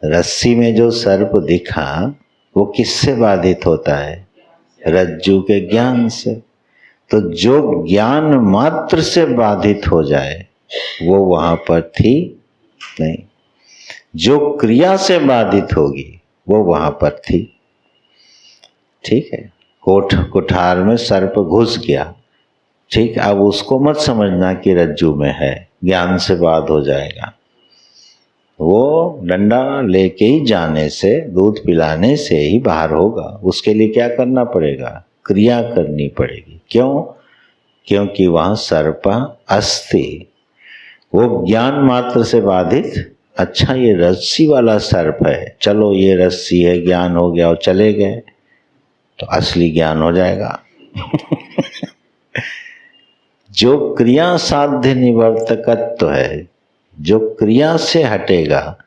रस्सी में जो सर्प दिखा वो किससे बाधित होता है? रज्जू के ज्ञान से। तो जो ज्ञान मात्र से बाधित हो जाए वो वहां पर थी नहीं। जो क्रिया से बाधित होगी वो वहां पर थी। ठीक है, कुठार में सर्प घुस गया, ठीक, अब उसको मत समझना कि रज्जू में है, ज्ञान से बाध हो जाएगा। वो डंडा लेके ही जाने से, दूध पिलाने से ही बाहर होगा। उसके लिए क्या करना पड़ेगा? क्रिया करनी पड़ेगी। क्यों? क्योंकि वहां सर्प अस्ति। वो ज्ञान मात्र से बाधित, अच्छा ये रस्सी वाला सर्प है, चलो ये रस्सी है, ज्ञान हो गया और चले गए, तो असली ज्ञान हो जाएगा। जो क्रिया साध्य निवर्तकत्व है, जो क्रिया से हटेगा,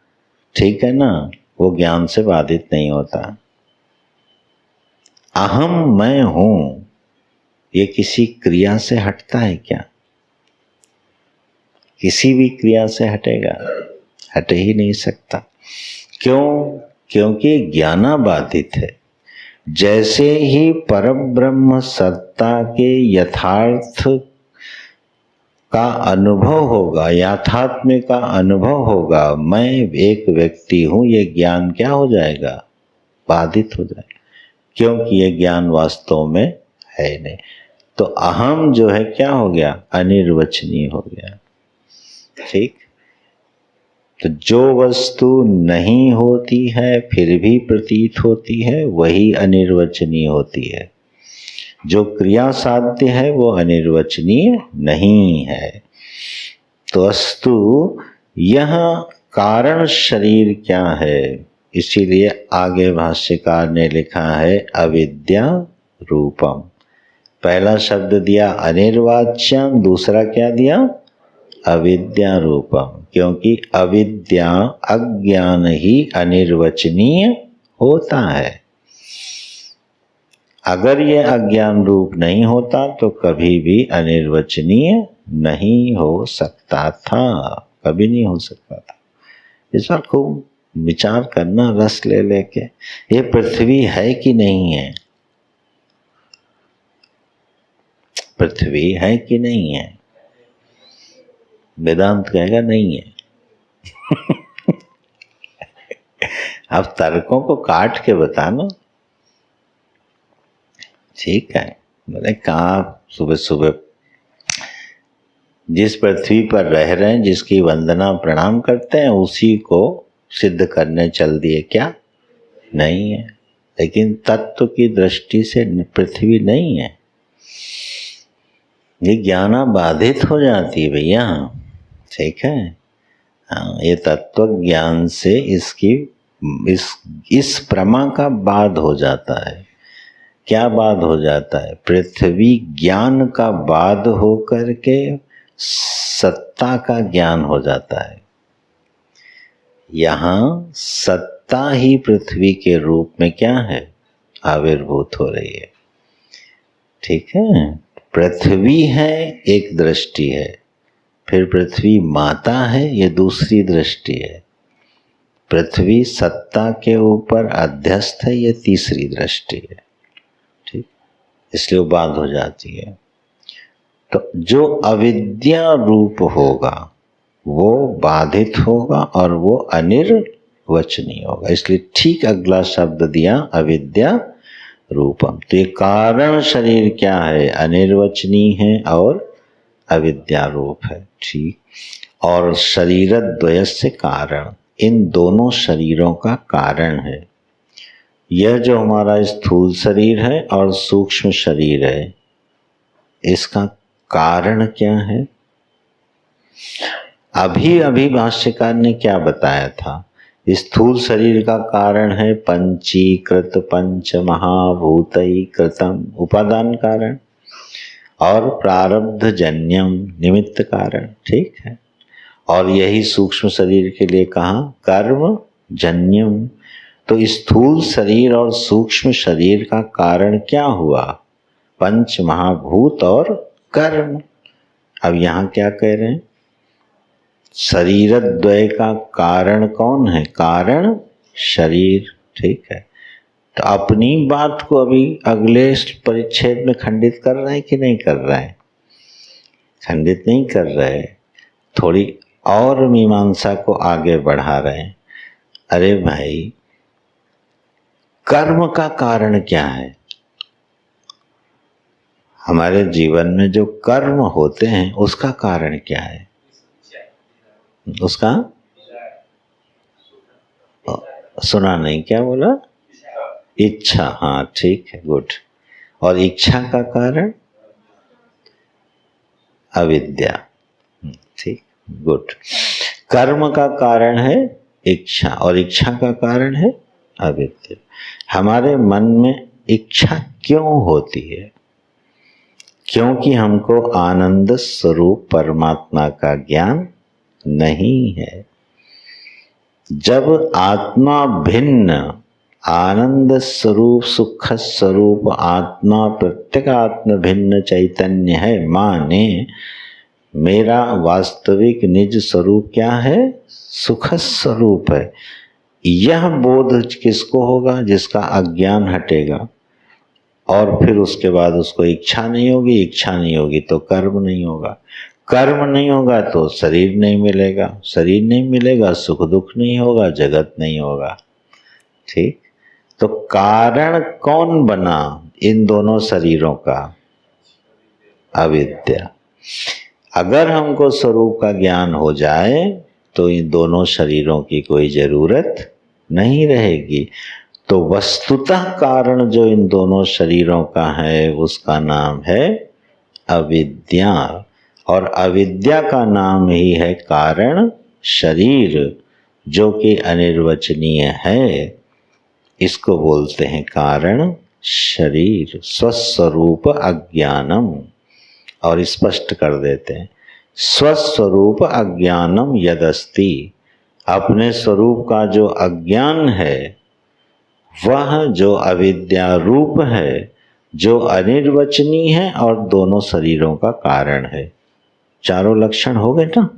ठीक है ना, वो ज्ञान से बाधित नहीं होता। अहम मैं हूं, ये किसी क्रिया से हटता है क्या? किसी भी क्रिया से हटेगा? हट ही नहीं सकता। क्यों? क्योंकि ज्ञानाबाधित है। जैसे ही परब्रह्म सत्ता के यथार्थ का अनुभव होगा, याथात्म्य का अनुभव होगा, मैं एक व्यक्ति हूं, ये ज्ञान क्या हो जाएगा? बाधित हो जाएगा, क्योंकि ये ज्ञान वास्तव में है नहीं। तो अहम जो है क्या हो गया? अनिर्वचनीय हो गया। ठीक। तो जो वस्तु नहीं होती है फिर भी प्रतीत होती है, वही अनिर्वचनीय होती है। जो क्रिया साध्य है वो अनिर्वचनीय नहीं है। तो अस्तु यह कारण शरीर क्या है? इसीलिए आगे भाष्यकार ने लिखा है अविद्या रूपम। पहला शब्द दिया अनिर्वाच्यम, दूसरा क्या दिया? अविद्या रूपम। क्योंकि अविद्या अज्ञान ही अनिर्वचनीय होता है। अगर ये अज्ञान रूप नहीं होता तो कभी भी अनिर्वचनीय नहीं हो सकता था, कभी नहीं हो सकता था। इस पर खूब विचार करना, रस ले लेके। ये पृथ्वी है कि नहीं है? पृथ्वी है कि नहीं है? वेदांत कहेगा नहीं है। अब तर्कों को काट के बताना। ठीक है, बोले कहा सुबह सुबह जिस पृथ्वी पर रह रहे हैं, जिसकी वंदना प्रणाम करते हैं, उसी को सिद्ध करने चल दिए क्या? नहीं है। लेकिन तत्व की दृष्टि से पृथ्वी नहीं है। ये ज्ञानाबाधित हो जाती है भैया। ठीक है, हाँ, ये तत्व ज्ञान से इसकी इस प्रमा का बाध हो जाता है। क्या बाध हो जाता है? पृथ्वी ज्ञान का बाध हो करके सत्ता का ज्ञान हो जाता है। यहाँ सत्ता ही पृथ्वी के रूप में क्या है? आविर्भूत हो रही है। ठीक है, पृथ्वी है एक दृष्टि है, फिर पृथ्वी माता है ये दूसरी दृष्टि है, पृथ्वी सत्ता के ऊपर अध्यस्त है ये तीसरी दृष्टि है। ठीक, इसलिए वो बाध हो जाती है। तो जो अविद्या रूप होगा वो बाधित होगा और वो अनिर्वचनीय होगा। इसलिए ठीक अगला शब्द दिया अविद्या रूपम। तो ये कारण शरीर क्या है? अनिर्वचनीय है और अविद्या रूप है। ठीक, और शरीरद्वयस्य कारण, इन दोनों शरीरों का कारण है। यह जो हमारा स्थूल शरीर है और सूक्ष्म शरीर है, इसका कारण क्या है? अभी अभी भाष्यकार ने क्या बताया था? स्थूल शरीर का कारण है पंचीकृत पंच महाभूतईकृतम उपादान कारण और प्रारब्ध जन्यम निमित्त कारण। ठीक है, और यही सूक्ष्म शरीर के लिए कहा कर्म जन्यम। तो स्थूल शरीर और सूक्ष्म शरीर का कारण क्या हुआ? पंच महाभूत और कर्म। अब यहाँ क्या कह रहे हैं? शरीरद्वय का कारण कौन है? कारण शरीर। ठीक है, तो अपनी बात को अभी अगले परिच्छेद में खंडित कर रहे हैं कि नहीं कर रहे हैं? खंडित नहीं कर रहे, थोड़ी और मीमांसा को आगे बढ़ा रहे हैं। अरे भाई, कर्म का कारण क्या है? हमारे जीवन में जो कर्म होते हैं उसका कारण क्या है? उसका सुना नहीं, क्या बोला? इच्छा। हाँ ठीक है, गुड। और इच्छा का कारण अविद्या। ठीक, गुड। कर्म का कारण है इच्छा और इच्छा का कारण है अविद्या। हमारे मन में इच्छा क्यों होती है? क्योंकि हमको आनंद स्वरूप परमात्मा का ज्ञान नहीं है। जब आत्मा भिन्न आनंद स्वरूप सुख स्वरूप आत्मा प्रत्येगात्म भिन्न चैतन्य है, माने मेरा वास्तविक निज स्वरूप क्या है? सुख स्वरूप है। यह बोध किसको होगा? जिसका अज्ञान हटेगा और फिर उसके बाद उसको इच्छा नहीं होगी, इच्छा नहीं होगी तो कर्म नहीं होगा, कर्म नहीं होगा तो शरीर नहीं मिलेगा, शरीर नहीं मिलेगा सुख दुख नहीं होगा, जगत नहीं होगा। ठीक, तो कारण कौन बना इन दोनों शरीरों का? अविद्या। अगर हमको स्वरूप का ज्ञान हो जाए तो इन दोनों शरीरों की कोई जरूरत नहीं रहेगी। तो वस्तुतः कारण जो इन दोनों शरीरों का है उसका नाम है अविद्या, और अविद्या का नाम ही है कारण शरीर, जो कि अनिर्वचनीय है। इसको बोलते हैं कारण शरीर। स्वस्वरूप अज्ञानम, और स्पष्ट कर देते हैं, स्वस्वरूप अज्ञानम यदस्ति, अपने स्वरूप का जो अज्ञान है वह जो अविद्या रूप है, जो अनिर्वचनीय है और दोनों शरीरों का कारण है। चारों लक्षण हो गए ना?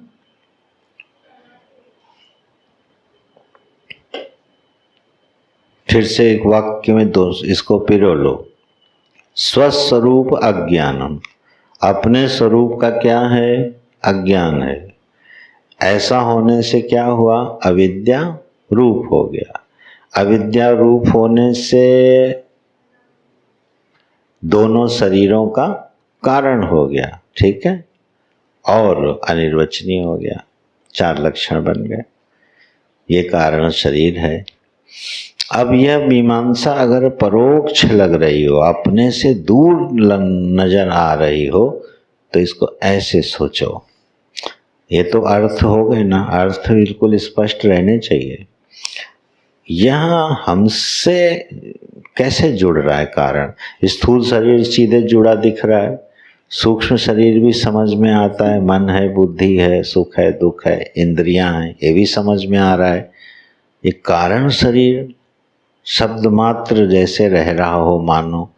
फिर से एक वाक्य में दो, इसको पिरो लो। स्वस्वरूप अज्ञानम, अपने स्वरूप का क्या है? अज्ञान है। ऐसा होने से क्या हुआ? अविद्या रूप हो गया। अविद्या रूप होने से दोनों शरीरों का कारण हो गया, ठीक है, और अनिर्वचनीय हो गया। चार लक्षण बन गए। ये कारण शरीर है। अब यह मीमांसा अगर परोक्ष लग रही हो, अपने से दूर नजर आ रही हो, तो इसको ऐसे सोचो। ये तो अर्थ हो गए ना, अर्थ बिल्कुल स्पष्ट रहने चाहिए। यहाँ हमसे कैसे जुड़ रहा है कारण? स्थूल शरीर सीधे जुड़ा दिख रहा है, सूक्ष्म शरीर भी समझ में आता है, मन है, बुद्धि है, सुख है, दुख है, इंद्रियां हैं, ये भी समझ में आ रहा है। ये कारण शरीर शब्द मात्र जैसे रह रहा हो मानो,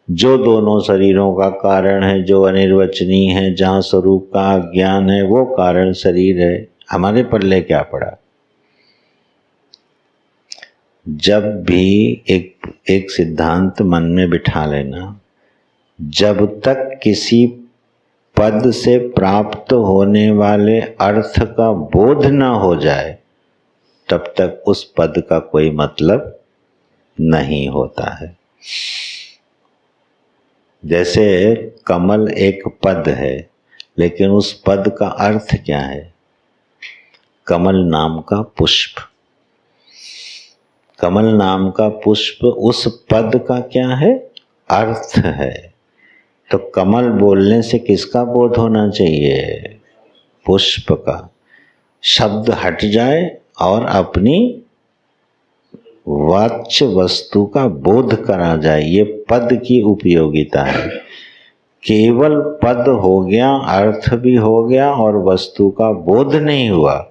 जो दोनों शरीरों का कारण है, जो अनिर्वचनीय है, जहाँ स्वरूप का ज्ञान है, वो कारण शरीर है। हमारे पल्ले क्या पड़ा? जब भी एक सिद्धांत मन में बिठा लेना, जब तक किसी पद से प्राप्त होने वाले अर्थ का बोध न हो जाए तब तक उस पद का कोई मतलब नहीं होता है। जैसे कमल एक पद है, लेकिन उस पद का अर्थ क्या है? कमल नाम का पुष्प। कमल नाम का पुष्प उस पद का क्या है? अर्थ है। तो कमल बोलने से किसका बोध होना चाहिए? पुष्प का। शब्द हट जाए और अपनी वाच्य वस्तु का बोध करा जाए, ये पद की उपयोगिता है। केवल पद हो गया, अर्थ भी हो गया और वस्तु का बोध नहीं हुआ,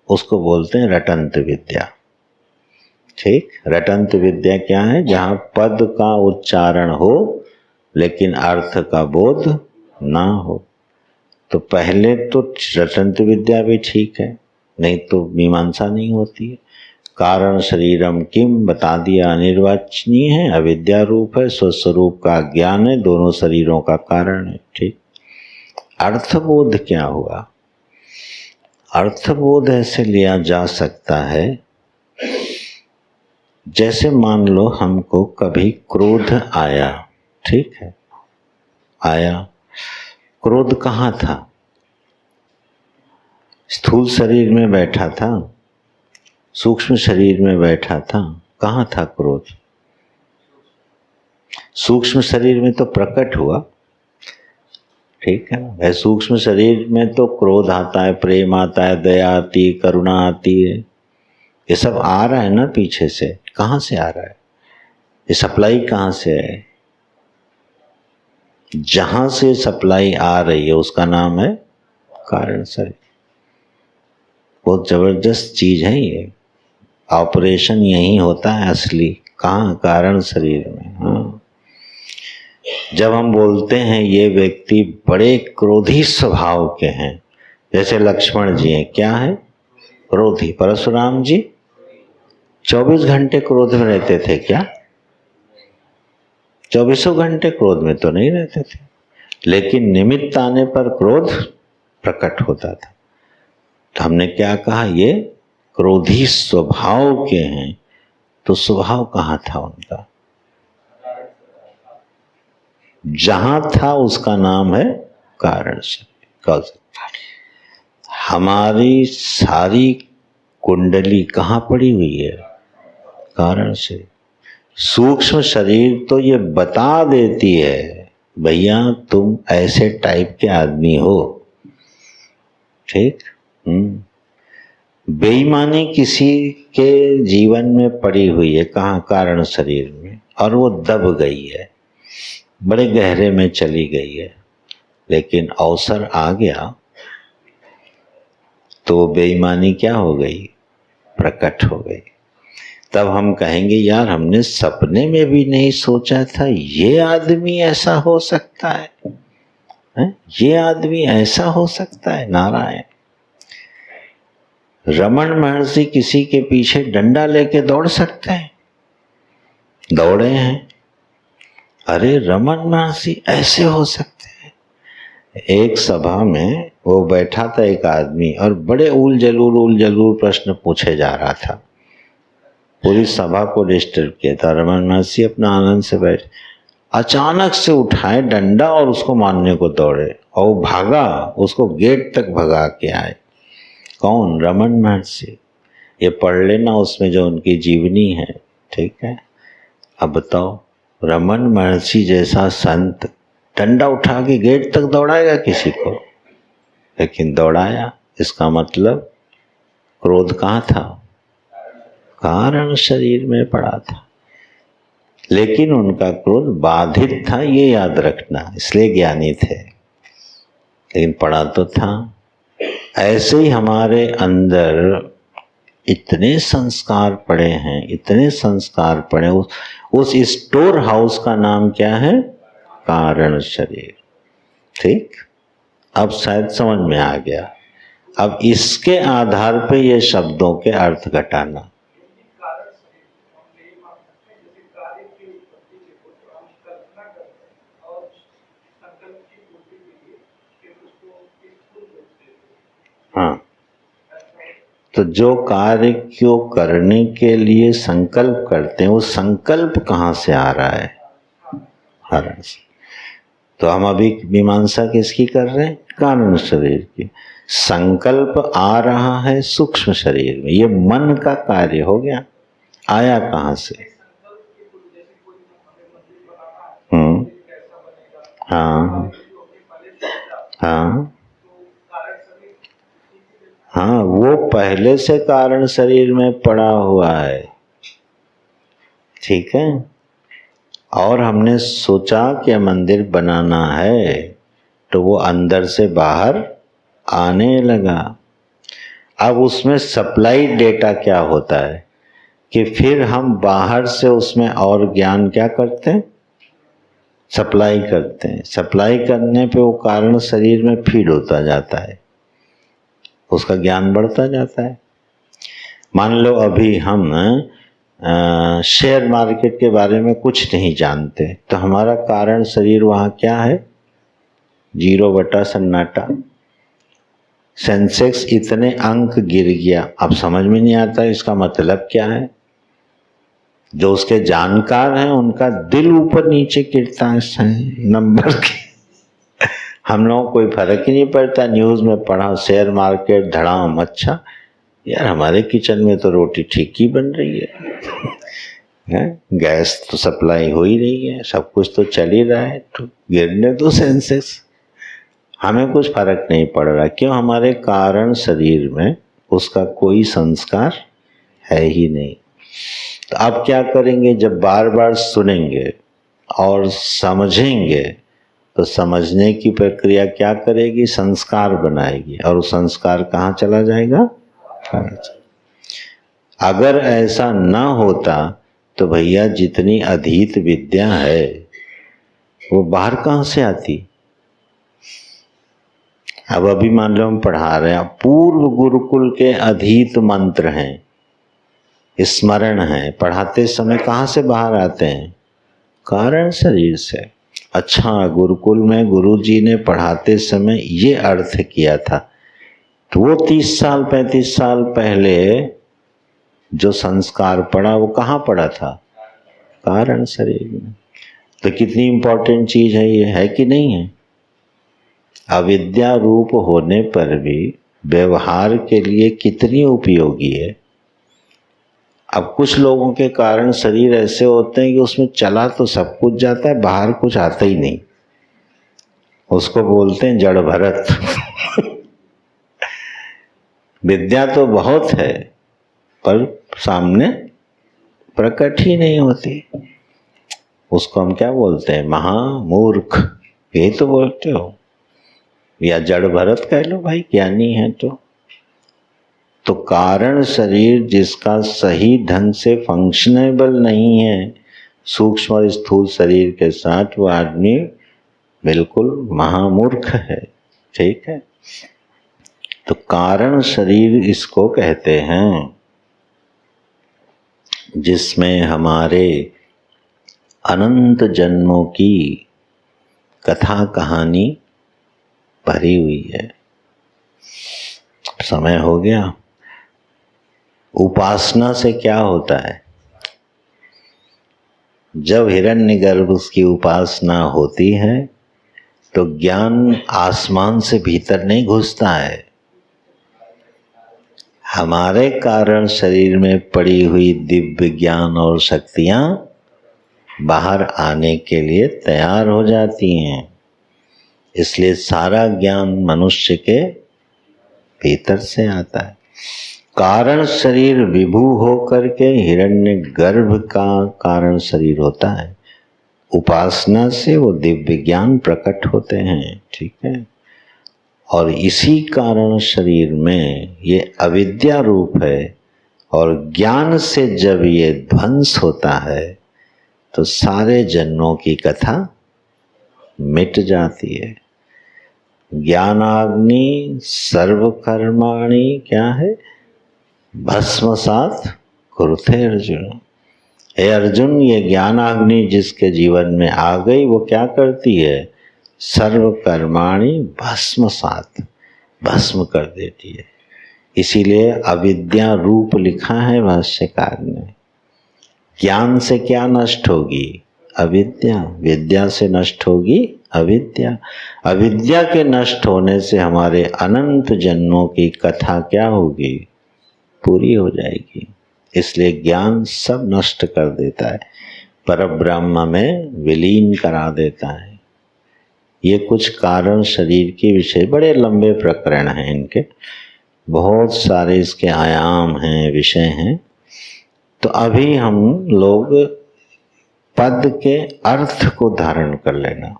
उसको बोलते हैं रटंत विद्या। ठीक, रटंत विद्या क्या है? जहाँ पद का उच्चारण हो लेकिन अर्थ का बोध ना हो। तो पहले तो रटंत विद्या भी ठीक है, नहीं तो मीमांसा नहीं होती है। कारण शरीरम किम बता दिया, अनिर्वचनीय है, अविद्या रूप है, स्वस्वरूप का ज्ञान है, दोनों शरीरों का कारण है। ठीक, अर्थबोध क्या हुआ? अर्थबोध ऐसे लिया जा सकता है जैसे मान लो हमको कभी क्रोध आया, ठीक है, आया। क्रोध कहाँ था? स्थूल शरीर में बैठा था, सूक्ष्म शरीर में बैठा था। कहाँ था क्रोध? सूक्ष्म शरीर में तो प्रकट हुआ, ठीक है ना। सूक्ष्म शरीर में तो क्रोध आता है, प्रेम आता है, दया आती है, करुणा आती है, ये सब आ रहा है ना पीछे से। कहाँ से आ रहा है? ये सप्लाई कहाँ से है? जहां से सप्लाई आ रही है उसका नाम है कारण शरीर। बहुत जबरदस्त चीज है ये। ऑपरेशन यही होता है असली, कहाँ? कारण शरीर में। हाँ, जब हम बोलते हैं ये व्यक्ति बड़े क्रोधी स्वभाव के हैं, जैसे लक्ष्मण जी हैं, क्या है? क्रोधी। परशुराम जी 24 घंटे क्रोध में रहते थे क्या? 24 घंटे क्रोध में तो नहीं रहते थे, लेकिन निमित्त आने पर क्रोध प्रकट होता था। तो हमने क्या कहा? ये क्रोधी स्वभाव के हैं। तो स्वभाव कहाँ था उनका? जहां था उसका नाम है कारण शरीर। हमारी सारी कुंडली कहाँ पड़ी हुई है? कारण शरीर। सूक्ष्म शरीर तो ये बता देती है, भैया तुम ऐसे टाइप के आदमी हो। ठीक। बेईमानी किसी के जीवन में पड़ी हुई है, कहाँ? कारण शरीर में, और वो दब गई है, बड़े गहरे में चली गई है, लेकिन अवसर आ गया तो बेईमानी क्या हो गई? प्रकट हो गई। तब हम कहेंगे यार हमने सपने में भी नहीं सोचा था ये आदमी ऐसा हो सकता है? ये आदमी ऐसा हो सकता है। नारायण। रमन महर्षि किसी के पीछे डंडा लेके दौड़ सकते हैं? दौड़े हैं। अरे रमन महर्षि ऐसे हो सकते हैं। एक सभा में वो बैठा था एक आदमी, और बड़े उल जलूल प्रश्न पूछे जा रहा था, पूरी सभा को डिस्टर्ब किया था। रमन महर्षि अपना आनंद से बैठे, अचानक से उठाए डंडा और उसको मारने को दौड़े, और वो भागा, उसको गेट तक भगा के आए। कौन? रमन महर्षि। ये पढ़ लेना उसमें जो उनकी जीवनी है। ठीक है। अब बताओ, रमन महर्षि जैसा संत डंडा उठा के गेट तक दौड़ाएगा किसी को? लेकिन दौड़ाया। इसका मतलब क्रोध कहाँ था? कारण शरीर में पड़ा था। लेकिन उनका क्रोध बाधित था, ये याद रखना, इसलिए ज्ञानी थे, लेकिन पड़ा तो था। ऐसे ही हमारे अंदर इतने संस्कार पड़े हैं, इतने संस्कार पड़े। उस स्टोर हाउस का नाम क्या है? कारण शरीर। ठीक। अब शायद समझ में आ गया। अब इसके आधार पे ये शब्दों के अर्थ घटाना। हाँ, तो जो कार्य क्यों करने के लिए संकल्प करते हैं, वो संकल्प कहाँ से आ रहा है? कारण से। तो हम अभी मीमांसा किसकी कर रहे हैं? कारण शरीर की। संकल्प आ रहा है सूक्ष्म शरीर में, ये मन का कार्य हो गया। आया कहाँ से? हाँ हाँ हाँ, वो पहले से कारण शरीर में पड़ा हुआ है। ठीक है। और हमने सोचा कि मंदिर बनाना है, तो वो अंदर से बाहर आने लगा। अब उसमें सप्लाई डेटा क्या होता है कि फिर हम बाहर से उसमें और ज्ञान क्या करते हैं? सप्लाई करते हैं। सप्लाई करने पे वो कारण शरीर में फीड होता जाता है, उसका ज्ञान बढ़ता जाता है। मान लो अभी हम शेयर मार्केट के बारे में कुछ नहीं जानते, तो हमारा कारण शरीर वहाँ क्या है? 0 सन्नाटा। सेंसेक्स इतने अंक गिर गया, अब समझ में नहीं आता इसका मतलब क्या है। जो उसके जानकार हैं उनका दिल ऊपर नीचे गिरता है नंबर के। हम लोगों को कोई फर्क ही नहीं पड़ता। न्यूज में पढ़ा शेयर मार्केट धड़ाम। अच्छा यार, हमारे किचन में तो रोटी ठीक ही बन रही है, गैस तो सप्लाई हो ही रही है, सब कुछ तो चल ही रहा है, तो गिरने दो सेंसेक्स, हमें कुछ फर्क नहीं पड़ रहा। क्यों? हमारे कारण शरीर में उसका कोई संस्कार है ही नहीं। तो आप क्या करेंगे? जब बार बार सुनेंगे और समझेंगे तो समझने की प्रक्रिया क्या करेगी? संस्कार बनाएगी, और वो संस्कार कहाँ चला जाएगा? अगर ऐसा ना होता तो भैया जितनी अधीत विद्या है वो बाहर कहाँ से आती? अब अभी मान लो हम पढ़ा रहे हैं, पूर्व गुरुकुल के अधीत मंत्र हैं, स्मरण है, पढ़ाते समय कहाँ से बाहर आते हैं? कारण शरीर से। अच्छा, गुरुकुल में गुरुजी ने पढ़ाते समय ये अर्थ किया था, तो वो 30 साल 35 साल पहले जो संस्कार पड़ा वो कहाँ पड़ा था? कारण शरीर में। तो कितनी इंपॉर्टेंट चीज है ये, है कि नहीं है? अविद्या रूप होने पर भी व्यवहार के लिए कितनी उपयोगी है। अब कुछ लोगों के कारण शरीर ऐसे होते हैं कि उसमें चला तो सब कुछ जाता है, बाहर कुछ आता ही नहीं, उसको बोलते हैं जड़ भरत। विद्या तो बहुत है पर सामने प्रकट ही नहीं होती, उसको हम क्या बोलते हैं? महामूर्ख, यही तो बोलते हो, या जड़ भरत कह लो भाई, ज्ञानी है तो कारण शरीर जिसका सही ढंग से फंक्शनेबल नहीं है सूक्ष्म और स्थूल शरीर के साथ, वो आदमी बिल्कुल महामूर्ख है। ठीक है, तो कारण शरीर इसको कहते हैं जिसमें हमारे अनंत जन्मों की कथा कहानी भरी हुई है। समय हो गया। उपासना से क्या होता है? जब हिरण्यगर्भ उसकी उपासना होती है तो ज्ञान आसमान से भीतर नहीं घुसता है, हमारे कारण शरीर में पड़ी हुई दिव्य ज्ञान और शक्तियां बाहर आने के लिए तैयार हो जाती हैं। इसलिए सारा ज्ञान मनुष्य के भीतर से आता है। कारण शरीर विभू होकर के हिरण्य गर्भ का कारण शरीर होता है, उपासना से वो दिव्य ज्ञान प्रकट होते हैं। ठीक है, और इसी कारण शरीर में ये अविद्या रूप है, और ज्ञान से जब ये ध्वंस होता है तो सारे जन्मों की कथा मिट जाती है। ज्ञानाग्नि सर्वकर्माणि क्या है? भस्मसात कुरुते अर्जुन। हे अर्जुन, ये ज्ञानाग्नि जिसके जीवन में आ गई वो क्या करती है? सर्वकर्माणि भस्मसात, भस्म कर देती है। इसीलिए अविद्या रूप लिखा है भाष्यकार ने। ज्ञान से क्या नष्ट होगी? अविद्या। विद्या से नष्ट होगी अविद्या। अविद्या के नष्ट होने से हमारे अनंत जन्मों की कथा क्या होगी? पूरी हो जाएगी। इसलिए ज्ञान सब नष्ट कर देता है, परब्रह्म में विलीन करा देता है। ये कुछ कारण शरीर के विषय, बड़े लंबे प्रकरण हैं इनके, बहुत सारे इसके आयाम हैं, विषय हैं। तो अभी हम लोग पद के अर्थ को धारण कर लेना।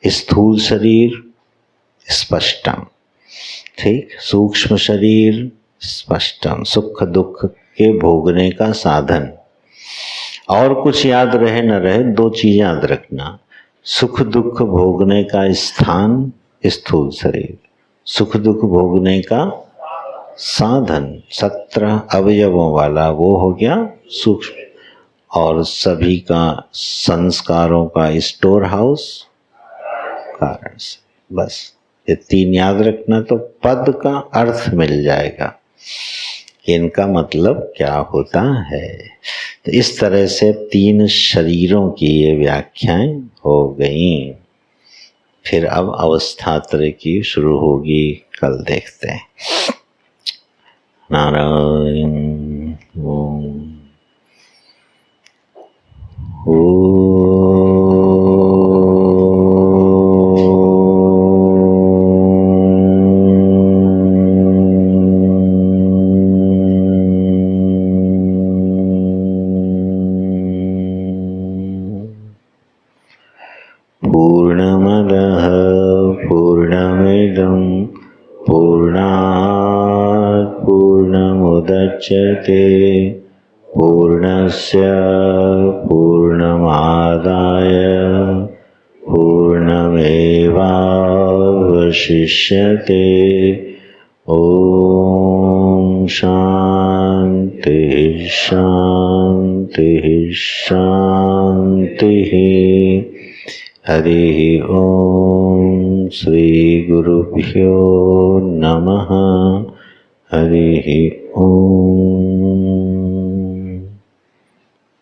स्थूल शरीर स्पष्टम, ठीक, सूक्ष्म शरीर स्पष्टम, सुख दुख के भोगने का साधन। और कुछ याद रहे न रहे, दो चीज याद रखना। सुख दुख भोगने का स्थान स्थूल शरीर, सुख दुख भोगने का साधन 17 अवयवों वाला वो हो गया सूक्ष्म, और सभी का संस्कारों का स्टोर हाउस कारण से। बस ये तीन याद रखना तो पद का अर्थ मिल जाएगा, इनका मतलब क्या होता है। तो इस तरह से 3 शरीरों की ये व्याख्याएं हो गई। फिर अब अवस्थात्रय की शुरू होगी, कल देखते हैं। नारायण ओम। मुच्यते पूर्णस्य पूर्णमादाय पूर्णमेवावशिष्यते। ॐ शान्ति शान्ति शान्तिः। हरि ओम श्री गुरुभ्यो नमः। हरि ओम।